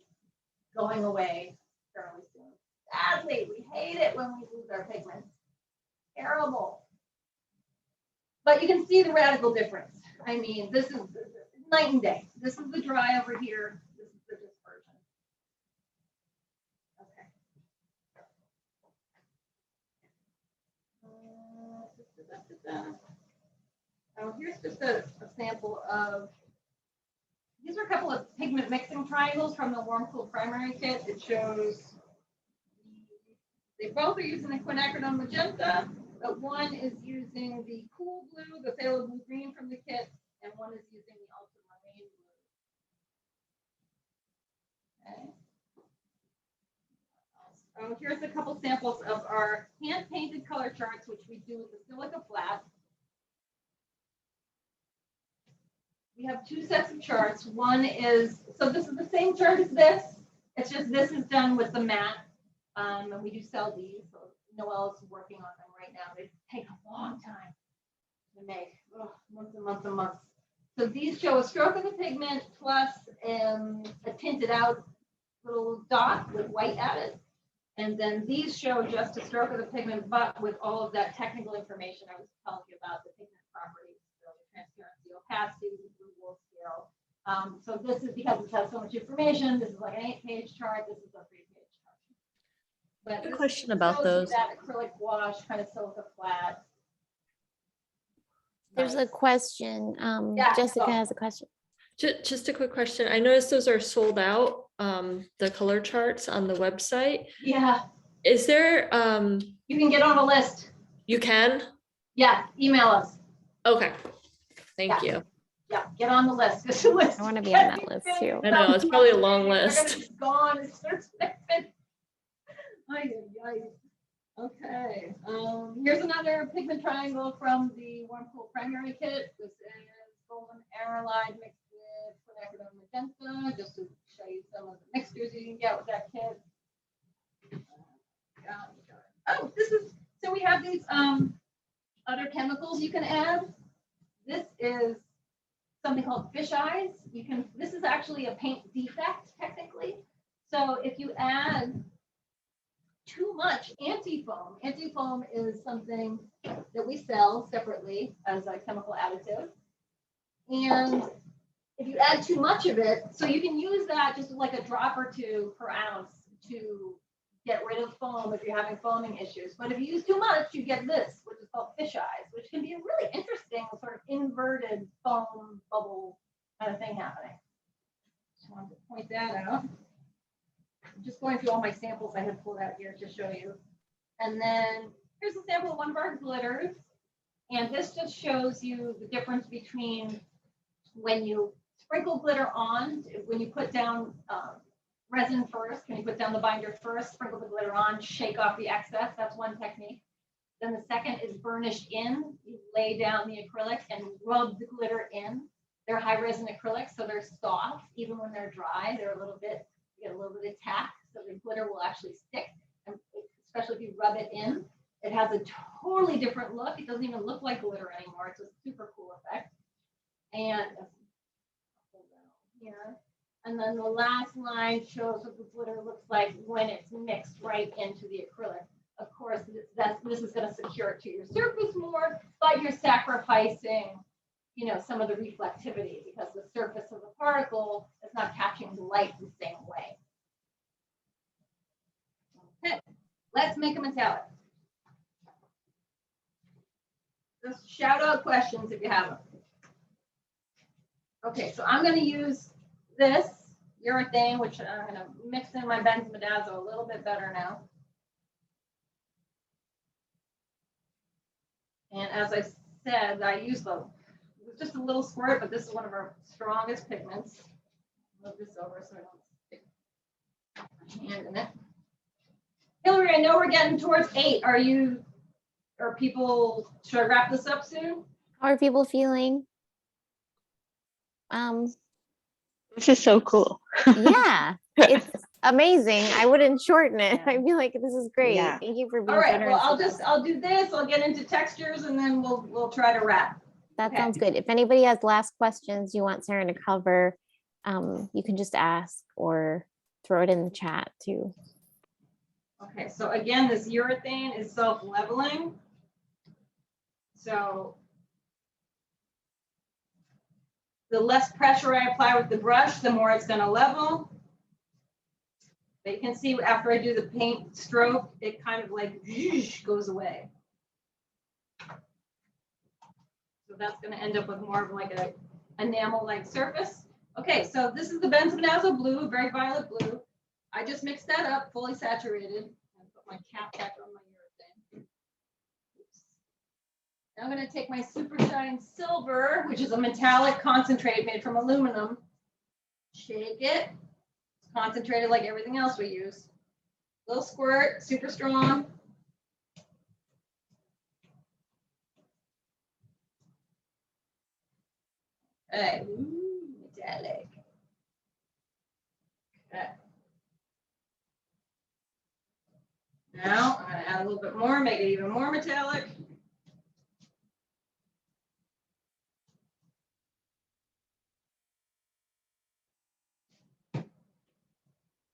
going away fairly soon. Sadly, we hate it when we lose our pigments. Terrible. But you can see the radical difference. I mean, this is night and day. This is the dry over here. This is the dispersion. Okay. Oh, here's just a sample of, these are a couple of pigment mixing triangles from the warm cool primary kit. It shows they both are using the quinacridone magenta, but one is using the cool blue, the phthalo blue green from the kit, and one is using the ultramarine blue. Okay. Oh, here's a couple samples of our hand painted color charts, which we do with the silica flat. We have 2 sets of charts. One is, so this is the same chart as this. It's just this is done with the matte. And we do sell these. So Noelle is working on them right now. They take a long time to make, months and months and months. So these show a stroke of the pigment plus a tinted out little dot with white added. And then these show just a stroke of the pigment, but with all of that technical information I was telling you about, the pigment properties, so the transparency, opacity, the blue wool scale. So this is because it has so much information. This is like an 8-page chart. This is a 3-page chart. But Good question about those. That acrylic wash, kind of silica flat. There's a question. Yeah, Jessica go. has a question. Just a quick question. I noticed those are sold out, the color charts on the website. Yeah, Is there, you can get on a list. you can? Yeah, email us. Okay, thank Yeah. you. Yeah, get on the list. It's a list. I want to be on that list too. I know, it's probably a long They're list. gonna be gone. It starts next. Okay. Here's another pigment triangle from the warm cool primary kit. This is golden aerolide mixed with quinacridone magenta, just to show you some of the mixtures you can get with that kit. Oh, this is, so we have these other chemicals you can add. This is something called fish eyes. This is actually a paint defect technically. So if you add too much anti-foam is something that we sell separately as a chemical additive. And if you add too much of it, so you can use that just like a drop or two per ounce to get rid of foam if you're having foaming issues. But if you use too much, you get this, which is called fish eyes, which can be a really interesting sort of inverted foam bubble kind of thing happening. Just wanted to point that out. I'm just going through all my samples I had pulled out here to show you. And then here's a sample of one of our glitters. And this just shows you the difference between when you sprinkle glitter on, when you put down resin first, when you put down the binder first, sprinkle the glitter on, shake off the excess. That's one technique. Then the second is burnished in. You lay down the acrylic and rub the glitter in. They're high resin acrylics, so they're soft. Even when they're dry, they're a little bit, you get a little bit of tack, so the glitter will actually stick, and especially if you rub it in. It has a totally different look. It doesn't even look like glitter anymore. It's a super cool effect. And here. And then the last line shows what the glitter looks like when it's mixed right into the acrylic. Of course, this is going to secure it to your surface more, but you're sacrificing, you know, some of the reflectivity because the surface of the particle is not catching the light the same way. Okay, let's make a metallic. Just shout out questions if you have them. Okay, so I'm going to use this urethane, which I'm going to mix in my benzimidazole a little bit better now. And as I said, I use just a little squirt, but this is one of our strongest pigments. Move this over so I don't stick my hand in it. Hilary, I know we're getting towards 8. Should I wrap this up soon? How are people feeling? This is so cool. Yeah, it's amazing. I wouldn't shorten it. Yeah. I'd be like, this is great. Yeah. Thank you for being All right, generous. well, with us. I'll do this, I'll get into textures, and then we'll try to wrap. That okay. sounds good. If anybody has last questions you want Seren to cover, you can just ask or throw it in the chat too. Okay, so again, this urethane is self-leveling. So the less pressure I apply with the brush, the more it's going to level. But you can see after I do the paint stroke, it kind of like goes away. So that's going to end up with more of like a enamel-like surface. Okay, so this is the benzimidazole blue, very violet blue. I just mixed that up, fully saturated. I put my cap back on my urethane. Oops. Now I'm going to take my Super Shine Silver, which is a metallic concentrate made from aluminum. Shake it. It's concentrated like everything else we use. Little squirt, super strong. Okay, metallic. Okay. Now I'm going to add a little bit more, make it even more metallic.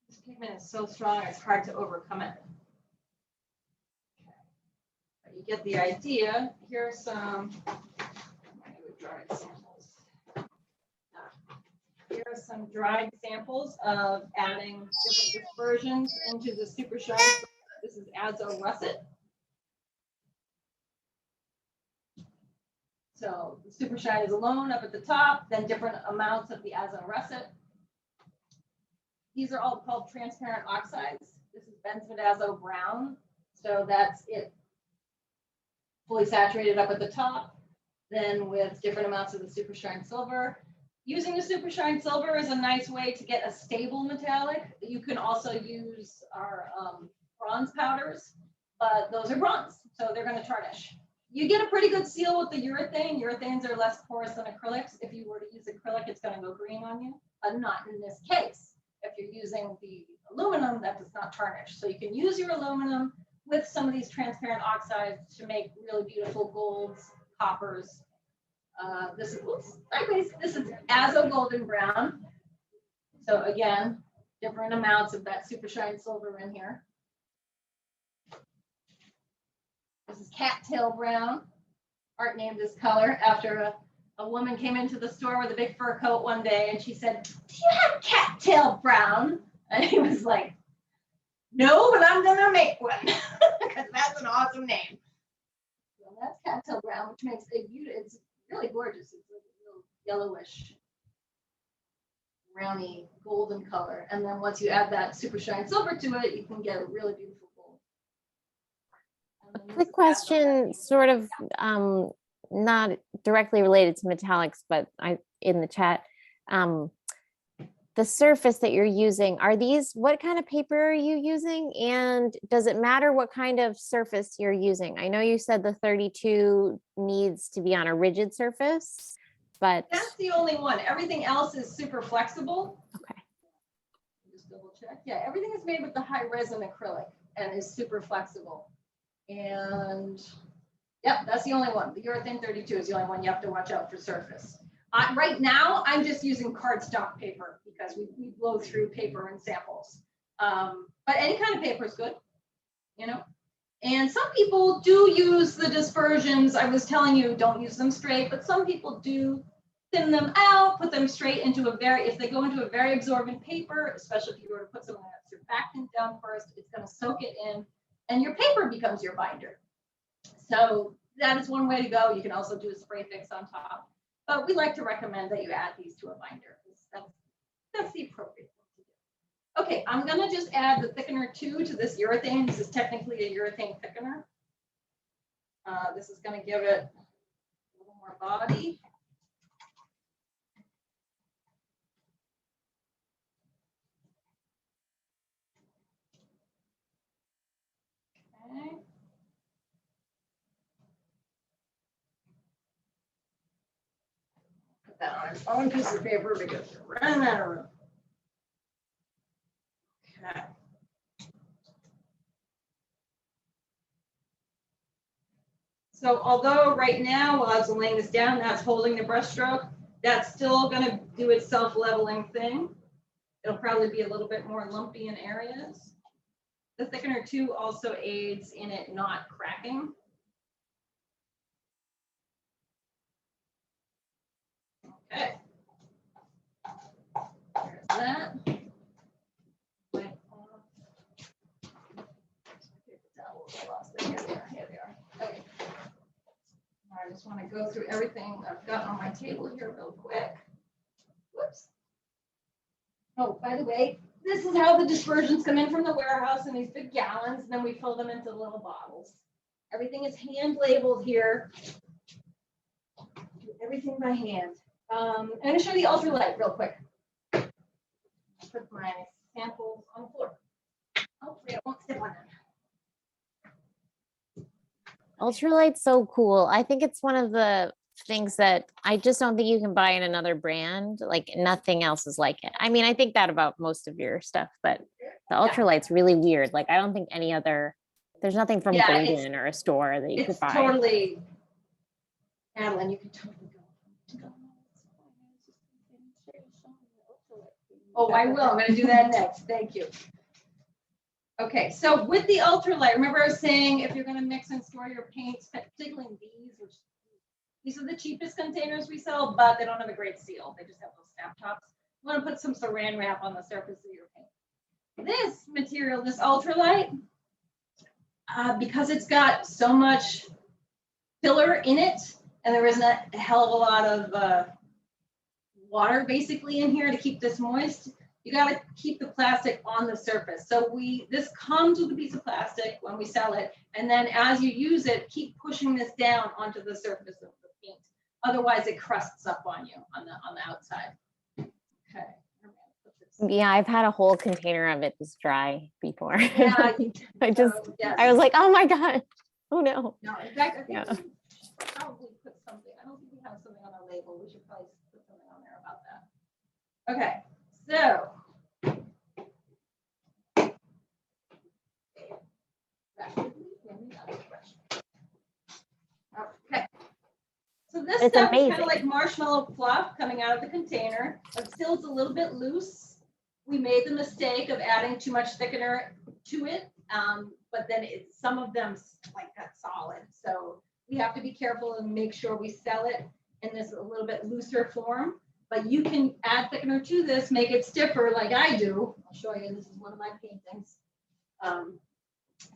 This pigment is so strong, it's hard to overcome it. Okay. But you get the idea. Here's some dried samples. Here are some dried samples of adding different dispersions into the Super Shine. This is azo russet. So the Super Shine is alone up at the top, then different amounts of the azo russet. These are all called transparent oxides. This is benzimidazole brown. So that's it fully saturated up at the top, then with different amounts of the Super Shine Silver. Using the Super Shine Silver is a nice way to get a stable metallic. You can also use our bronze powders, but those are bronze, so they're going to tarnish. You get a pretty good seal with the urethane. Urethanes are less porous than acrylics. If you were to use acrylic, it's going to go green on you, but not in this case. If you're using the aluminum, that does not tarnish. So you can use your aluminum with some of these transparent oxides to make really beautiful golds, coppers. This is azo golden brown. So again, different amounts of that Super Shine Silver in here. This is cattail brown. Art named this color after a woman came into the store with a big fur coat one day and she said, "Do you have cattail brown?" And he was like, "No, but I'm gonna make one," because that's an awesome name. So that's cattail brown, which makes it beautiful. It's really gorgeous. It's like a little yellowish, browny, golden color. And then once you add that super shine silver to it, you can get a really beautiful gold. Quick question, sort of not directly related to metallics, but in the chat. The surface that you're using, what kind of paper are you using? And does it matter what kind of surface you're using? I know you said the 32 needs to be on a rigid surface, but that's the only one. Everything else is super flexible. Okay. Just double check. Yeah, everything is made with the high resin acrylic and is super flexible. And yep, that's the only one. The urethane 32 is the only one you have to watch out for surface. Right now, I'm just using cardstock paper because we blow through paper and samples. But any kind of paper is good, you know. And some people do use the dispersions. I was telling you, don't use them straight, but some people do thin them out, put them straight into if they go into a very absorbent paper, especially if you were to put some of that surfactant down first, it's going to soak it in and your paper becomes your binder. So that is one way to go. You can also do a spray fix on top. But we like to recommend that you add these to a binder. That's the appropriate thing to do. Okay, I'm gonna just add the thickener 2 to this urethane. This is technically a urethane thickener. This is gonna give it a little more body. Okay. That on its own piece of paper because we're running out of room. Okay. So although right now, while I was laying this down, that's holding the brush stroke, that's still going to do its self-leveling thing. It'll probably be a little bit more lumpy in areas. The thickener 2 also aids in it not cracking. Okay. There's that. Here they are. Okay. I just want to go through everything I've got on my table here real quick. Whoops. Oh, by the way, this is how the dispersions come in from the warehouse in these big gallons, and then we fill them into little bottles. Everything is hand labeled here. Do everything by hand. I'm going to show you the ultralight real quick. Put my samples on the floor. Hopefully I won't step on them. ultralight's so cool. I think it's one of the things that I just don't think you can buy in another brand. Like nothing else is like it. I mean, I think that about most of your stuff, but the ultralight's really weird. Like I don't think any other, there's nothing from Golden or a store that you could buy. It's totally, Adeline, you can totally go. Oh, I will. I'm going to do that next. Thank you. Okay, so with the ultralight, remember I was saying if you're going to mix and store your paints, particularly these, which these are the cheapest containers we sell, but they don't have a great seal. They just have those snap tops. You want to put some saran wrap on the surface of your paint. This material, this ultralight, because it's got so much filler in it, and there isn't a hell of a lot of water basically in here to keep this moist, you got to keep the plastic on the surface. So this comes with a piece of plastic when we sell it, and then as you use it, keep pushing this down onto the surface of the paint. Otherwise, it crusts up on you on the outside. Okay. Yeah, I've had a whole container of it just dry before. Yeah, I was like, oh my God. Oh no. No, in fact, I think we should probably put something. I don't think we have something on our label. We should probably put something on there about that. Okay, so. Okay. So this It's stuff amazing. is kind of like marshmallow fluff coming out of the container, but still it's a little bit loose. We made the mistake of adding too much thickener to it, but then some of them like got solid. So we have to be careful and make sure we sell it in this a little bit looser form, but you can add thickener to this, make it stiffer like I do. I'll show you, this is one of my paintings.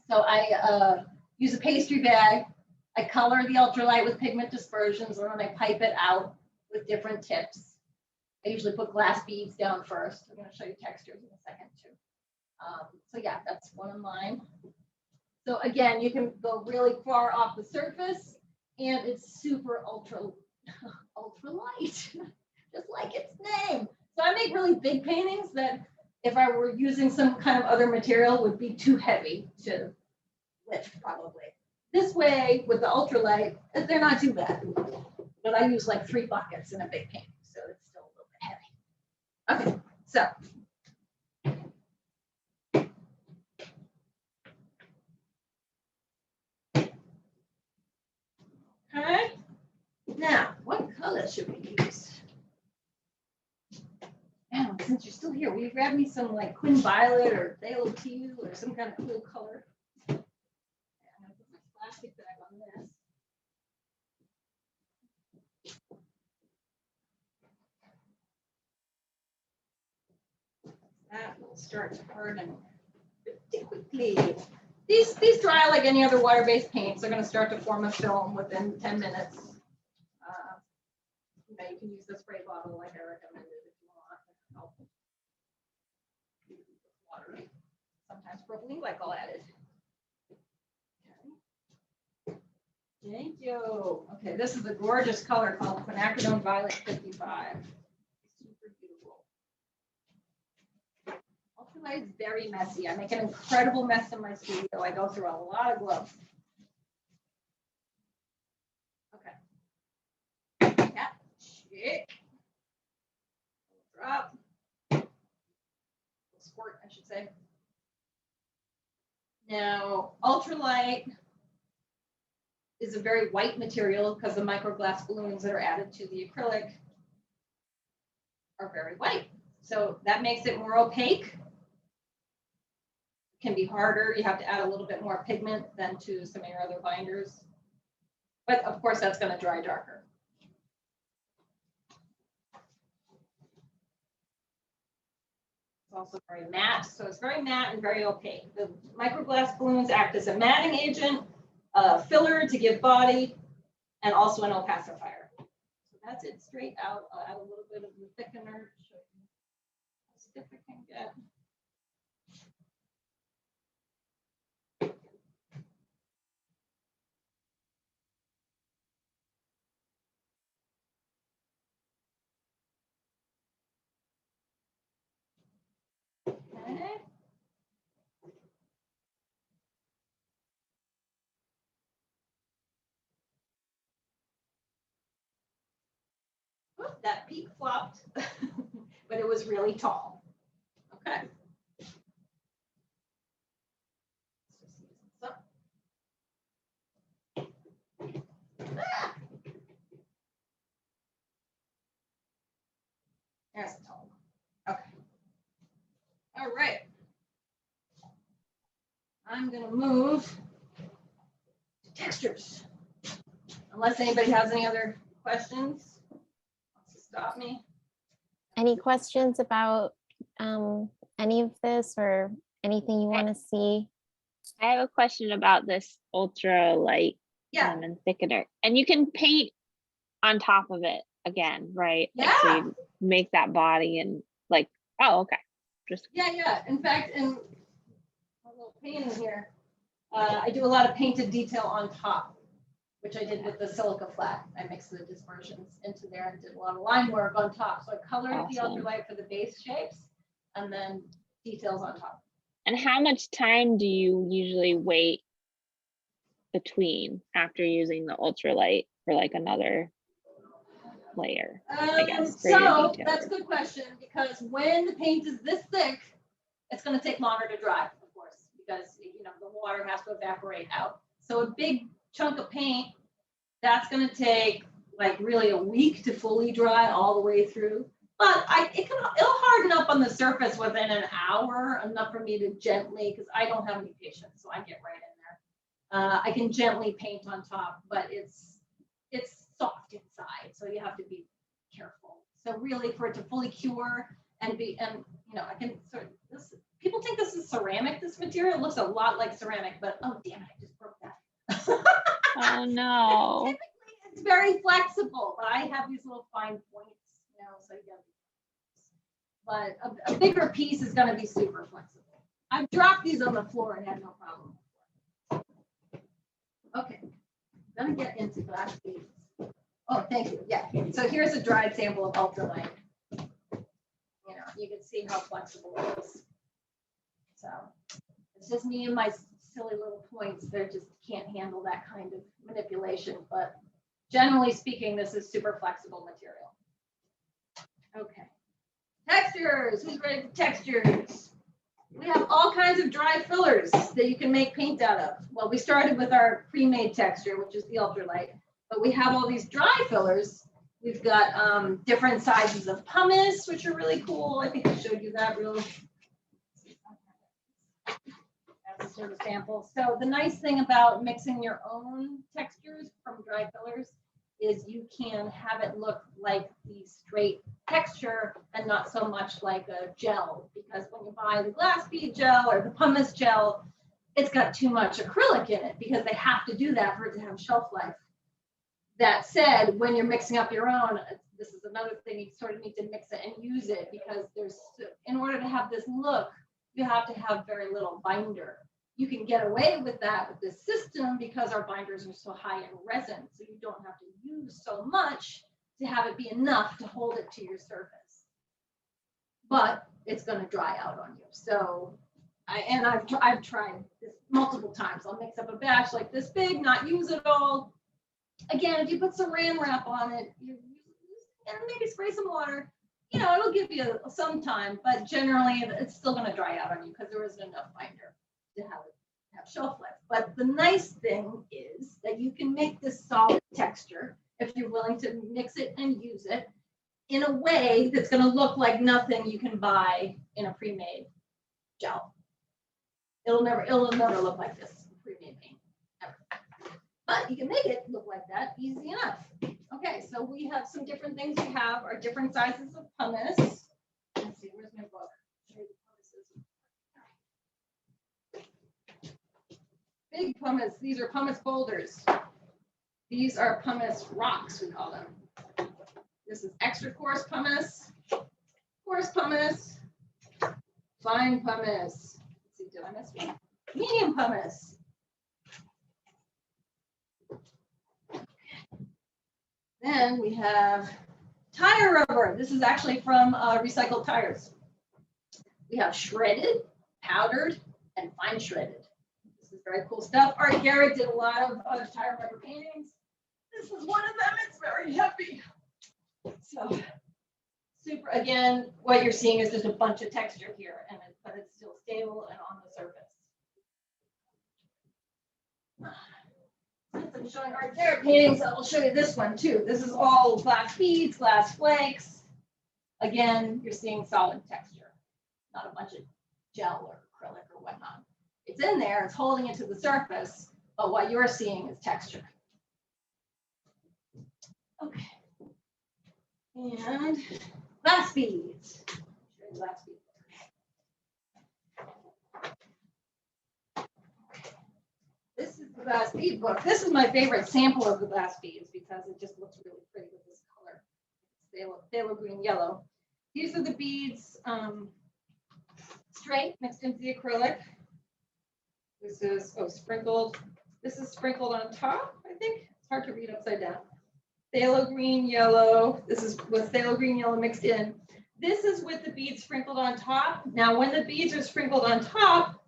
So I use a pastry bag. I color the ultralight with pigment dispersions, and then I pipe it out with different tips. I usually put glass beads down first. I'm going to show you textures in a second too. So yeah, that's one of mine. So again, you can go really far off the surface, and it's super ultra light, just like its name. So I make really big paintings that if I were using some kind of other material would be too heavy to lift probably. This way with the ultralight, they're not too bad, but I use like 3 buckets in a big painting, so it's still a little bit heavy. Okay, so. Okay, now what color should we use? Now, since you're still here, will you grab me some like Quinn Violet or Phthalo Teal or some kind of cool color? Okay, I'm gonna put my plastic bag on this. That will start to harden pretty quickly. These dry like any other water-based paints. They're going to start to form a film within 10 minutes. You can use the spray bottle like I recommended if you want. Water. Sometimes propylene glycol added. Okay. Thank you. Okay, this is a gorgeous color called Quinacridone Violet 55. Super beautiful. Ultralight is very messy. I make an incredible mess in my studio. I go through a lot of gloves. Okay. Yeah. Shake. Drop. Squirt, I should say. Now, ultralight is a very white material because the microglass balloons that are added to the acrylic are very white. So that makes it more opaque. Can be harder. You have to add a little bit more pigment than to some of your other binders. But of course, that's going to dry darker. It's also very matte. So it's very matte and very opaque. The microglass balloons act as a matting agent, a filler to give body, and also an opacifier. So that's it straight out. I'll add a little bit of the thickener to show you how stiff it can get. Okay. Oops, that peak flopped, but it was really tall. Okay. Let's just use this up. Ah! There's the tall one. Okay. All right. I'm going to move to textures. Unless anybody has any other questions, wants to stop me. Any questions about any of this or anything you want to see? I have a question about this ultra light Yeah. and thickener. And you can paint on top of it again, right? Like, so Yeah. you make that body and like, oh, okay. Just Yeah. In fact, in a little painting here, I do a lot of painted detail on top, which I did with the silica flat. I mixed the dispersions into there and did a lot of line work on top. So I colored the Awesome. ultralight for the base shapes and then details on top. And how much time do you usually wait between after using the ultralight for like another layer? I guess, for your So detail that's a work. good question, because when the paint is this thick, it's going to take longer to dry, of course, because the water has to evaporate out. So a big chunk of paint, that's going to take like really a week to fully dry all the way through. But it'll harden up on the surface within an hour, enough for me to gently, because I don't have any patience, so I get right in there. I can gently paint on top, but it's soft inside, so you have to be careful. So really, for it to fully cure and be, and you know, I can sort of, this, people think this is ceramic, this material looks a lot like ceramic, but oh damn it, I just broke that. Oh no. Typically it's very flexible, but I have these little fine points, you know, so you gotta be, but a bigger piece is gonna be super flexible. I've dropped these on the floor and had no problem. Okay, I'm gonna get into glass beads. Oh, thank you. Yeah. So here's a dried sample of ultralight. You know, you can see how flexible it is. So it's just me and my silly little points. They just can't handle that kind of manipulation. But generally speaking, this is super flexible material. Okay. Textures. Who's ready for textures? We have all kinds of dry fillers that you can make paint out of. Well, we started with our pre-made texture, which is the ultralight. But we have all these dry fillers. We've got different sizes of pumice, which are really cool. I think I showed you that real. That's a sort of sample. So the nice thing about mixing your own textures from dry fillers is you can have it look like the straight texture and not so much like a gel. Because when you buy the glass bead gel or the pumice gel, it's got too much acrylic in it because they have to do that for it to have shelf life. That said, when you're mixing up your own, this is another thing, you sort of need to mix it and use it because there's, in order to have this look, you have to have very little binder. You can get away with that with this system because our binders are so high in resin, so you don't have to use so much to have it be enough to hold it to your surface. But it's going to dry out on you. So, I've tried this multiple times. I'll mix up a batch like this big, not use it all. Again, if you put saran wrap on it, and maybe spray some water, you know, it'll give you some time, but generally it's still going to dry out on you because there isn't enough binder to have it have shelf life. But the nice thing is that you can make this solid texture if you're willing to mix it and use it in a way that's going to look like nothing you can buy in a pre-made gel. It'll never look like this pre-made paint. But you can make it look like that easy enough. Okay, so we have some different things. We have our different sizes of pumice. Let's see, where's my book? Big pumice, these are pumice boulders. These are pumice rocks, we call them. This is extra coarse pumice, fine pumice. Let's see, did I miss one? Medium pumice. Then we have tire rubber. This is actually from recycled tires. We have shredded, powdered, and fine shredded. This is very cool stuff. Art Garrett did a lot of other tire rubber paintings. This is one of them. It's very heavy. So super, again, what you're seeing is just a bunch of texture here, but it's still stable and on the surface. Since I'm showing Art Garrett paintings, I will show you this one too. This is all glass beads, glass flakes. Again, you're seeing solid texture, not a bunch of gel or acrylic or whatnot. It's in there, it's holding it to the surface, but what you're seeing is texture. Okay. And glass beads. Glass beads. This is the glass bead book. This is my favorite sample of the glass beads because it just looks really pretty with this color. Phthalo green yellow. These are the beads straight mixed into the acrylic. This is sprinkled. This is sprinkled on top, I think. It's hard to read upside down. Phthalo green yellow. This is with phthalo green yellow mixed in. This is with the beads sprinkled on top. Now, when the beads are sprinkled on top,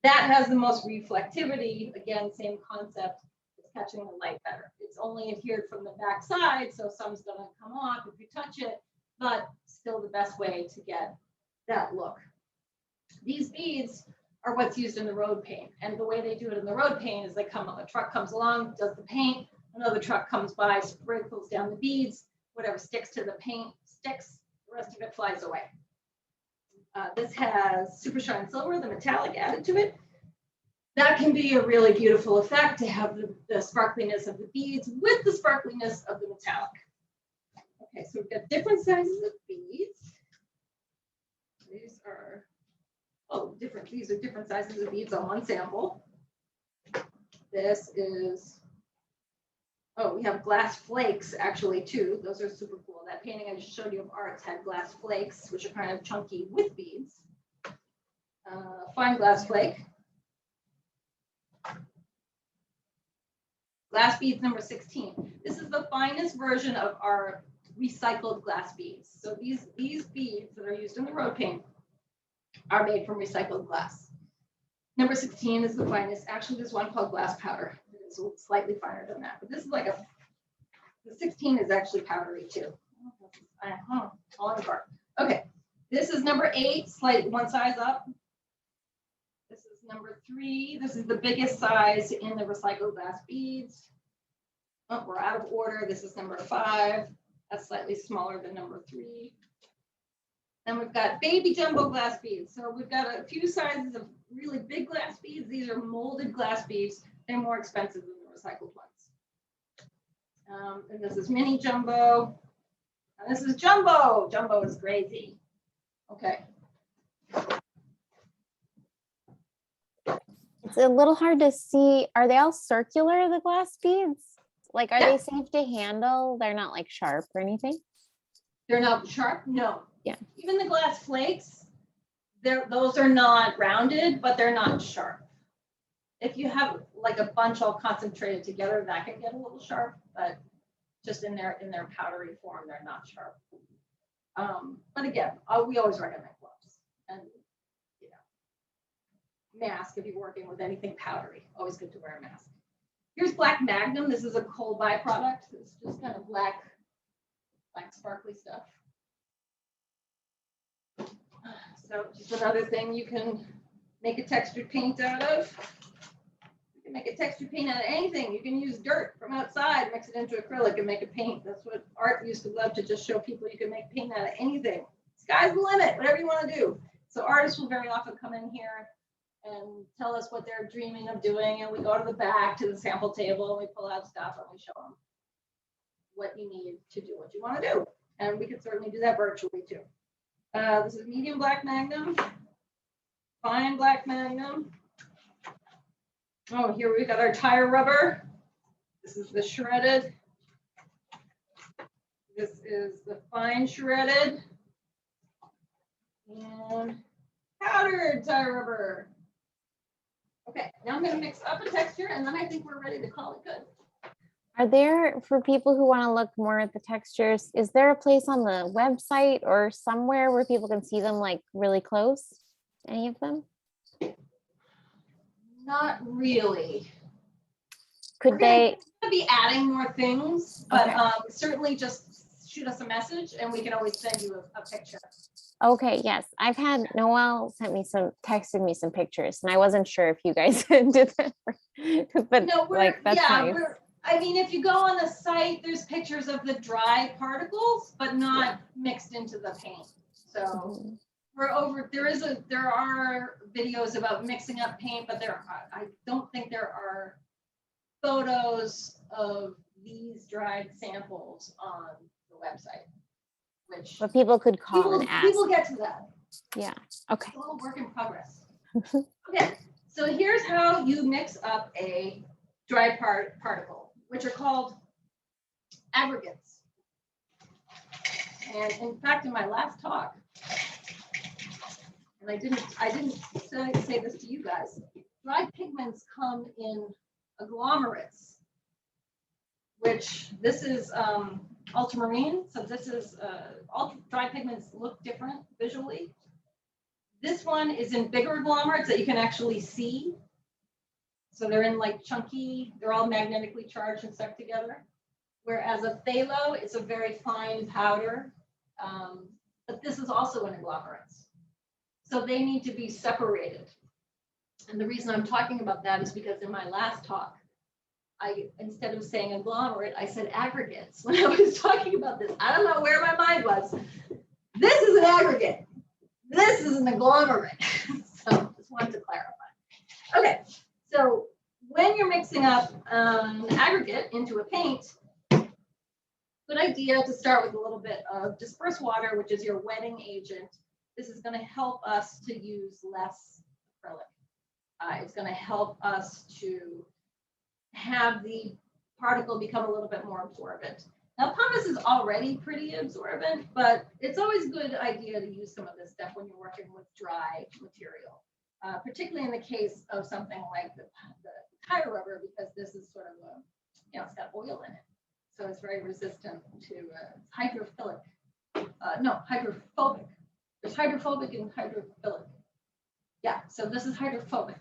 that has the most reflectivity. Again, same concept. It's catching the light better. It's only adhered from the back side, so some's gonna come off if you touch it, but still the best way to get that look. These beads are what's used in the road paint. And the way they do it in the road paint is they come, a truck comes along, does the paint, another truck comes by, sprinkles down the beads, whatever sticks to the paint sticks, the rest of it flies away. This has super shine silver, the metallic added to it. that can be a really beautiful effect to have the sparkliness of the beads with the sparkliness of the metallic. Okay, so we've got different sizes of beads. These are, these are different sizes of beads on one sample. This is, we have glass flakes actually too. Those are super cool. That painting I just showed you of Arts had glass flakes, which are kind of chunky with beads. Fine glass flake. Glass beads number 16. This is the finest version of our recycled glass beads. So these beads that are used in the road paint are made from recycled glass. Number 16 is the finest. Actually, there's one called glass powder. It's slightly finer than that, but this is like the 16 is actually powdery too. Falling apart. Okay, this is number 8, slight one size up. This is number 3. This is the biggest size in the recycled glass beads. Oh, we're out of order. This is number 5. That's slightly smaller than number 3. Then we've got baby jumbo glass beads. So we've got a few sizes of really big glass beads. These are molded glass beads. They're more expensive than the recycled ones. And this is mini jumbo. And this is jumbo. Jumbo is crazy. Okay. It's a little hard to see. Are they all circular, the glass beads? Like, are Yeah. they safe to handle? They're not like sharp or anything? They're not sharp? No. Yeah. Even the glass flakes, those are not rounded, but they're not sharp. If you have like a bunch all concentrated together, that can get a little sharp, but just in their powdery form, they're not sharp. But again, we always recommend gloves and mask if you're working with anything powdery. Always good to wear a mask. Here's black magnum. This is a coal byproduct. It's just kind of black sparkly stuff. So just another thing you can make a textured paint out of. You can make a textured paint out of anything. You can use dirt from outside, mix it into acrylic and make a paint. That's what art used to love, to just show people you can make paint out of anything. Sky's the limit, whatever you want to do. So artists will very often come in here and tell us what they're dreaming of doing. And we go to the back to the sample table and we pull out stuff and we show them what you need to do what you want to do. And we can certainly do that virtually too. This is medium black magnum, fine black magnum. Oh, here we've got our tire rubber. This is the shredded. This is the fine shredded. And powdered tire rubber. Okay, now I'm going to mix up a texture and then I think we're ready to call it good. Are there, for people who want to look more at the textures, is there a place on the website or somewhere where people can see them like really close? Any of them? Not really. Could they? We're gonna be adding more things, but Okay. Certainly just shoot us a message and we can always send you a picture. Okay, yes. I've had Noelle texted me some pictures and I wasn't sure if you guys did that. But No, like, that's nice. I mean, if you go on the site, there's pictures of the dry particles, but not mixed into the paint. So Mhm. there are videos about mixing up paint, but I don't think there are photos of these dried samples on the website, which But people could call and ask. we will get to that. Yeah, okay. It's a little work in progress. Okay, so here's how you mix up a dry particle, which are called aggregates. And in fact, in my last talk, and I didn't say this to you guys, dry pigments come in agglomerates, which this is ultramarine. So this is all dry pigments look different visually. This one is in bigger agglomerates that you can actually see. So they're in like chunky, they're all magnetically charged and stuck together. Whereas a phthalo is a very fine powder, but this is also in agglomerates. So they need to be separated. And the reason I'm talking about that is because in my last talk, instead of saying agglomerate, I said aggregates when I was talking about this. I don't know where my mind was. This is an aggregate. This is an agglomerate. So just wanted to clarify. Okay, So when you're mixing up an aggregate into a paint, good idea to start with a little bit of dispersed water, which is your wetting agent. This is going to help us to use less acrylic. It's going to help us to have the particle become a little bit more absorbent. Now, pumice is already pretty absorbent, but it's always a good idea to use some of this stuff when you're working with dry material, particularly in the case of something like the tire rubber, because this is sort of a, it's got oil in it. So it's very resistant to hydrophilic. No, hydrophobic. There's hydrophobic and hydrophilic. Yeah, so this is hydrophobic.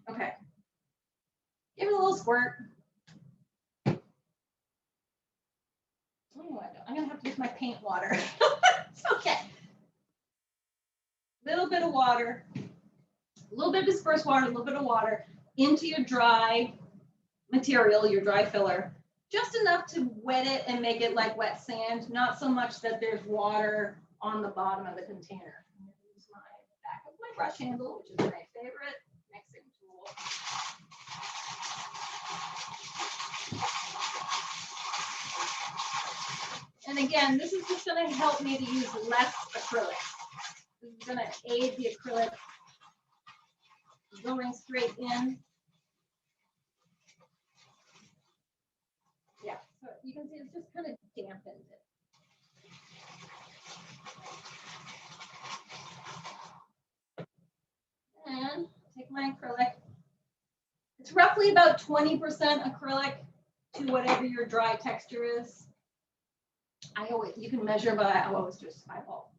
Okay. Give it a little squirt. Oh, I'm gonna have to use my paint water. It's okay. Little bit of water, a little bit of dispersed water, a little bit of water into your dry material, your dry filler, just enough to wet it and make it like wet sand, not so much that there's water on the bottom of the container. I'm gonna use my back of my brush handle, which is my favorite mixing tool. And again, this is just going to help me to use less acrylic. This is going to aid the acrylic going straight in. Yeah, so you can see it's just kind of dampens it. And take my acrylic. It's roughly about 20% acrylic to whatever your dry texture is. You can measure, but I always just eyeball.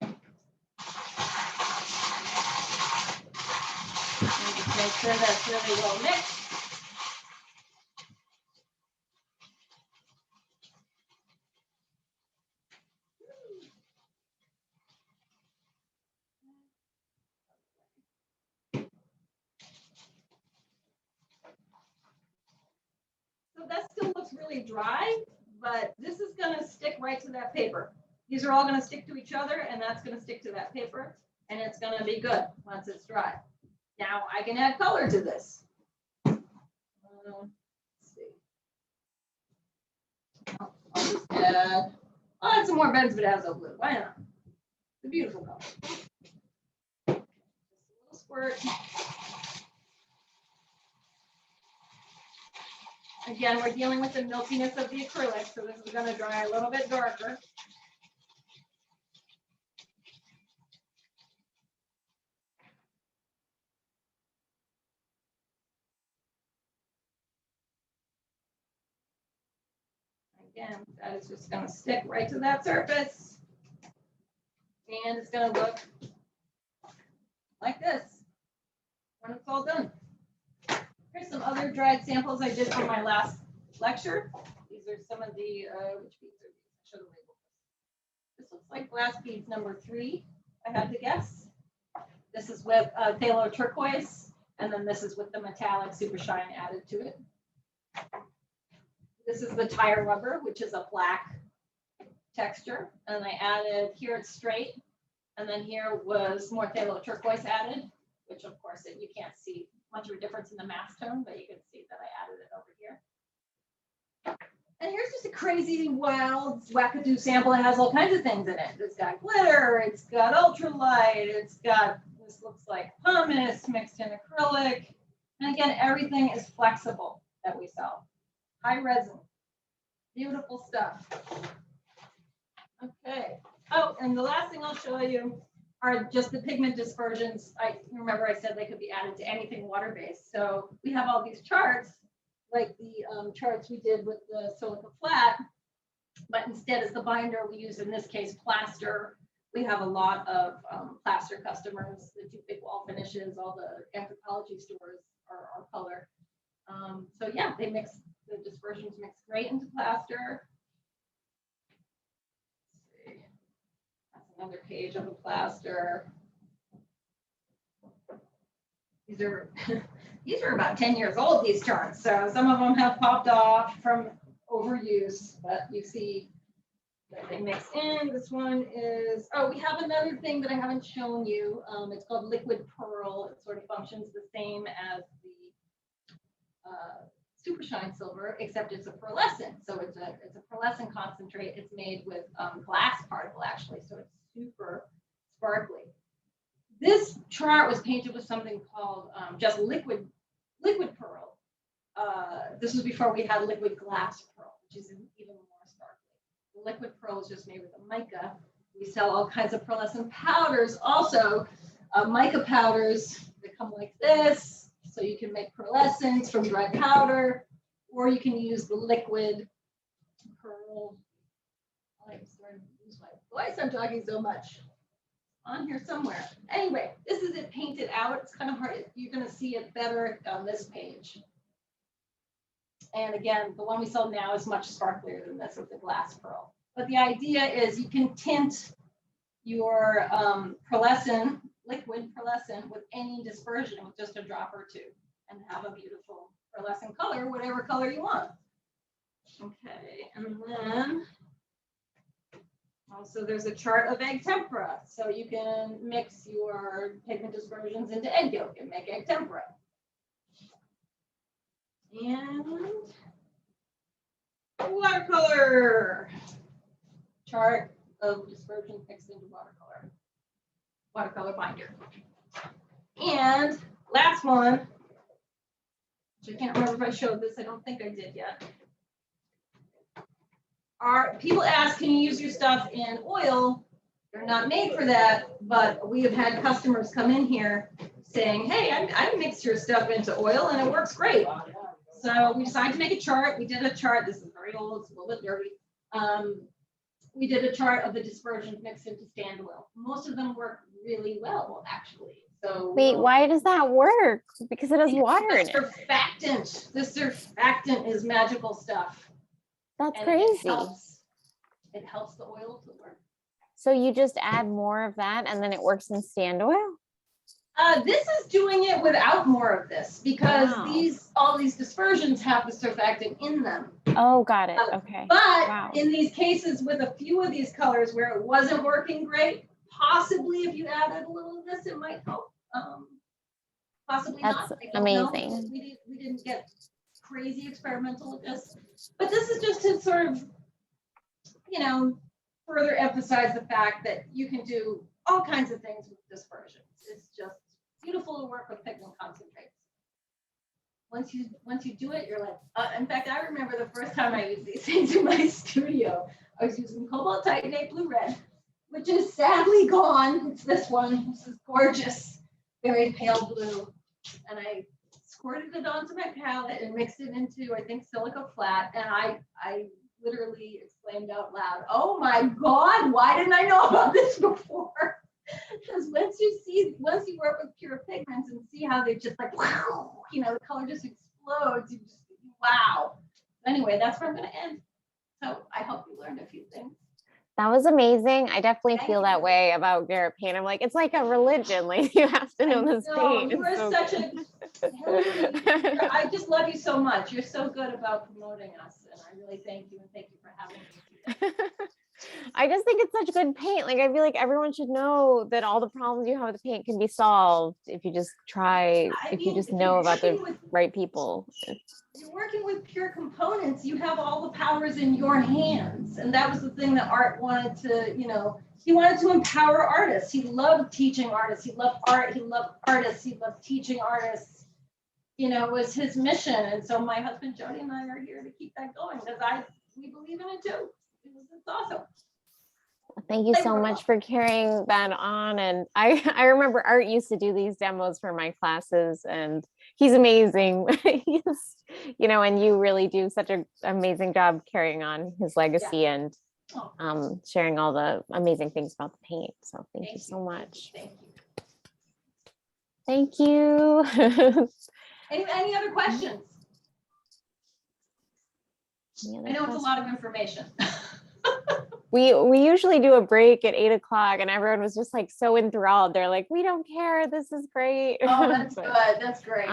Just make sure that's really well mixed. So that still looks really dry, but this is going to stick right to that paper. These are all going to stick to each other, and that's going to stick to that paper, and it's going to be good once it's dry. Now I can add color to this. Let's see. I'll just add some more benzoidazoline blue. Why not? It's a beautiful color. Just a little squirt. Again, we're dealing with the milkiness of the acrylic, so this is going to dry a little bit darker. Again, that is just going to stick right to that surface. And it's going to look like this when it's all done. Here's some other dried samples I did for my last lecture. These are some of the, which beads are these? I should have labeled this. This looks like glass beads number 3, I had to guess. This is with phthalo turquoise, and then this is with the metallic super shine added to it. This is the tire rubber, which is a black texture. And I added, here it's straight, and then here was more phthalo turquoise added, which of course you can't see much of a difference in the mass tone, but you can see that I added it over here. And here's just a crazy, wild, wackadoo sample. It has all kinds of things in it. It's got glitter, it's got ultralight, it's got, this looks like pumice mixed in acrylic. And again, everything is flexible that we sell. High resin, beautiful stuff. Okay. Oh, and the last thing I'll show you are just the pigment dispersions. I remember I said they could be added to anything water-based. So we have all these charts, like the charts we did with the silica flat, but instead as the binder, we use in this case plaster. We have a lot of plaster customers that do big wall finishes. All the anthropology stores are our color. So yeah, they mix, the dispersions mix great into plaster. Another page of a plaster. These are about 10 years old, these charts. So some of them have popped off from overuse, but you see that they mix in. This one is, oh, we have another thing that I haven't shown you. It's called liquid pearl. It sort of functions the same as the super shine silver, except it's a pearlescent. So it's a pearlescent concentrate. It's made with glass particle actually, so it's super sparkly. This chart was painted with something called just liquid pearl. This was before we had liquid glass pearl, which is even more sparkly. The liquid pearl is just made with a mica. We sell all kinds of pearlescent powders, also mica powders that come like this. So you can make pearlescents from dry powder, or you can use the liquid pearl. I'm starting to lose my voice. I'm talking so much. On here somewhere. Anyway, this is it painted out. It's kind of hard. You're going to see it better on this page. And again, the one we sell now is much sparklier than this with the glass pearl. But the idea is you can tint your pearlescent, liquid pearlescent, with any dispersion with just a drop or two and have a beautiful pearlescent color, whatever color you want. Okay, and then also there's a chart of egg tempera. So you can mix your pigment dispersions into egg yolk and make egg tempera. And watercolor chart of dispersion mixed into watercolor binder. And last one, which I can't remember if I showed this. I don't think I did yet. People ask, can you use your stuff in oil? They're not made for that, but we have had customers come in here saying, hey, I mixed your stuff into oil and it works great. So we decided to make a chart. We did a chart. This is very old. It's a little bit dirty. We did a chart of the dispersions mixed into stand oil. Most of them work really well, actually. So Wait, why does that work? Because it has water in it. Surfactant. The surfactant is magical stuff. That's And crazy. It helps the oil to work. So you just add more of that and then it works in stand oil? This is doing it without more of this because Wow. all these dispersions have the surfactant in them. Oh, got it. Okay. But Wow. in these cases with a few of these colors where it wasn't working great, possibly if you added a little of this, it might help. Possibly That's not. I don't know. amazing. We didn't get crazy experimental with this, but this is just to sort of, further emphasize the fact that you can do all kinds of things with dispersions. It's just beautiful to work with pigment concentrates. Once you do it, you're like, in fact, I remember the first time I used these things in my studio. I was using cobalt titanate blue red, which is sadly gone. It's this one. This is gorgeous, very pale blue. And I squirted it onto my palette and mixed it into, I think, silica flat. And I literally exclaimed out loud, oh my God, why didn't I know about this before? Because once you work with pure pigments and see how they just like, wow, the color just explodes. You just, wow. Anyway, that's where I'm going to end. So I hope you learned a few things. That was amazing. I definitely Thank feel that you. way about Guerra Paint. I'm like, it's like a religion. Like you have to know this paint. You are It's so such good. Hilary, I just love you so much. You're so good about promoting us, and I really thank you, and thank you for having me today. I just think it's such good paint. Like I feel like everyone should know that all the problems you have with the paint can be solved if you just try, if you just know about the right people. You're working with pure components. You have all the powers in your hands, and that was the thing that Art wanted to, he wanted to empower artists. He loved teaching artists. He loved art. He loved artists. He loved teaching artists. Was his mission. And so my husband Jody and I are here to keep that going because we believe in it too. It's awesome. Thank you so much for carrying that on. And I remember Art used to do these demos for my classes and he's amazing. And you really do such an amazing job carrying on his legacy and sharing all the amazing things about the paint. So thank you so much. Thank Thank you. you. Any other questions? Any other I know it's a questions? lot of information. We usually do a break at 8 o'clock and everyone was just like so enthralled. They're like, we don't care. This is great. Oh, that's But, good. That's great.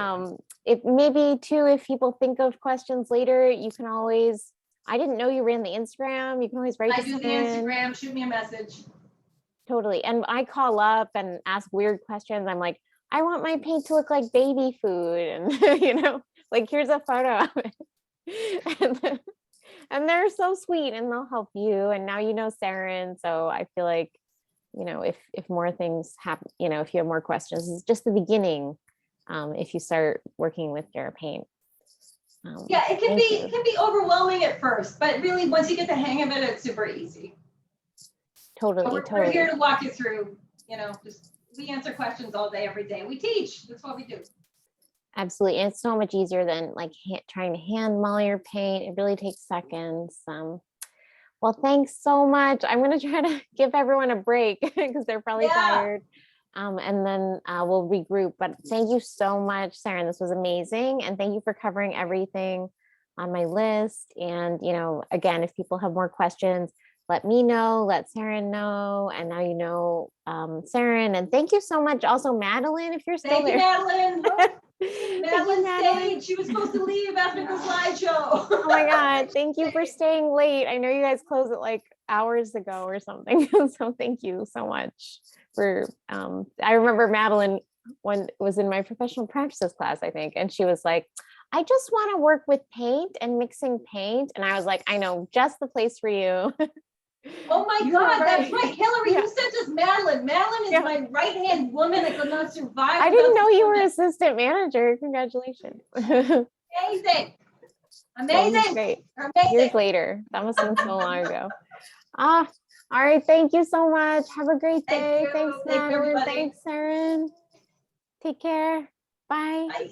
if maybe too, if people think of questions later, you can always I didn't know you ran the Instagram. You can always write I us do the in. Instagram, shoot me a message. Totally. And I call up and ask weird questions. I'm like, I want my paint to look like baby food. And, you know, like, here's a photo of it. And they're so sweet and they'll help you. And now you know Seren. So I feel like, you know, if more things happen, you know, if you have more questions, it's just the beginning. If you start working with Guerra Paint. Yeah, it can Thank you. it can be overwhelming at first, but really once you get the hang of it, it's super easy. Totally, But we're totally. here to walk you through, you know, just we answer questions all day, every day. We teach. That's what we do. Absolutely. And it's so much easier than like trying to hand mull your paint. It really takes seconds. Well, thanks so much. I'm going to try to give everyone a break because they're probably Yeah. tired. And then we'll regroup. But thank you so much, Seren. This was amazing. And thank you for covering everything on my list. And, you know, again, if people have more questions, let me know, let Seren know. And now you know Seren. And thank you so much. Also, Madeline, if you're still Thank you, there. Madeline. Thank you, Madeline Madeline. stayed. She was supposed to leave after the slideshow. Oh my God. Thank you for staying late. I know you guys closed it like hours ago or something. So thank you so much for, I remember Madeline when it was in my professional practices class, I think, and she was like, I just want to work with paint and mixing paint. And I was like, I know just the place for you. Oh my You were God, that's right. right. Hillary, Yeah. you sent us Madeline. Madeline is Yeah. my right-hand woman that could not survive. I didn't without know you were support. assistant manager. Congratulations. Amazing. That was Amazing. great. Amazing. Years later. That must have been so long ago. All right. Thank you so much. Have a great Thank day. you. Thanks, Thank you, Madeline. everybody. Thanks, Seren. Take care. Bye. Bye.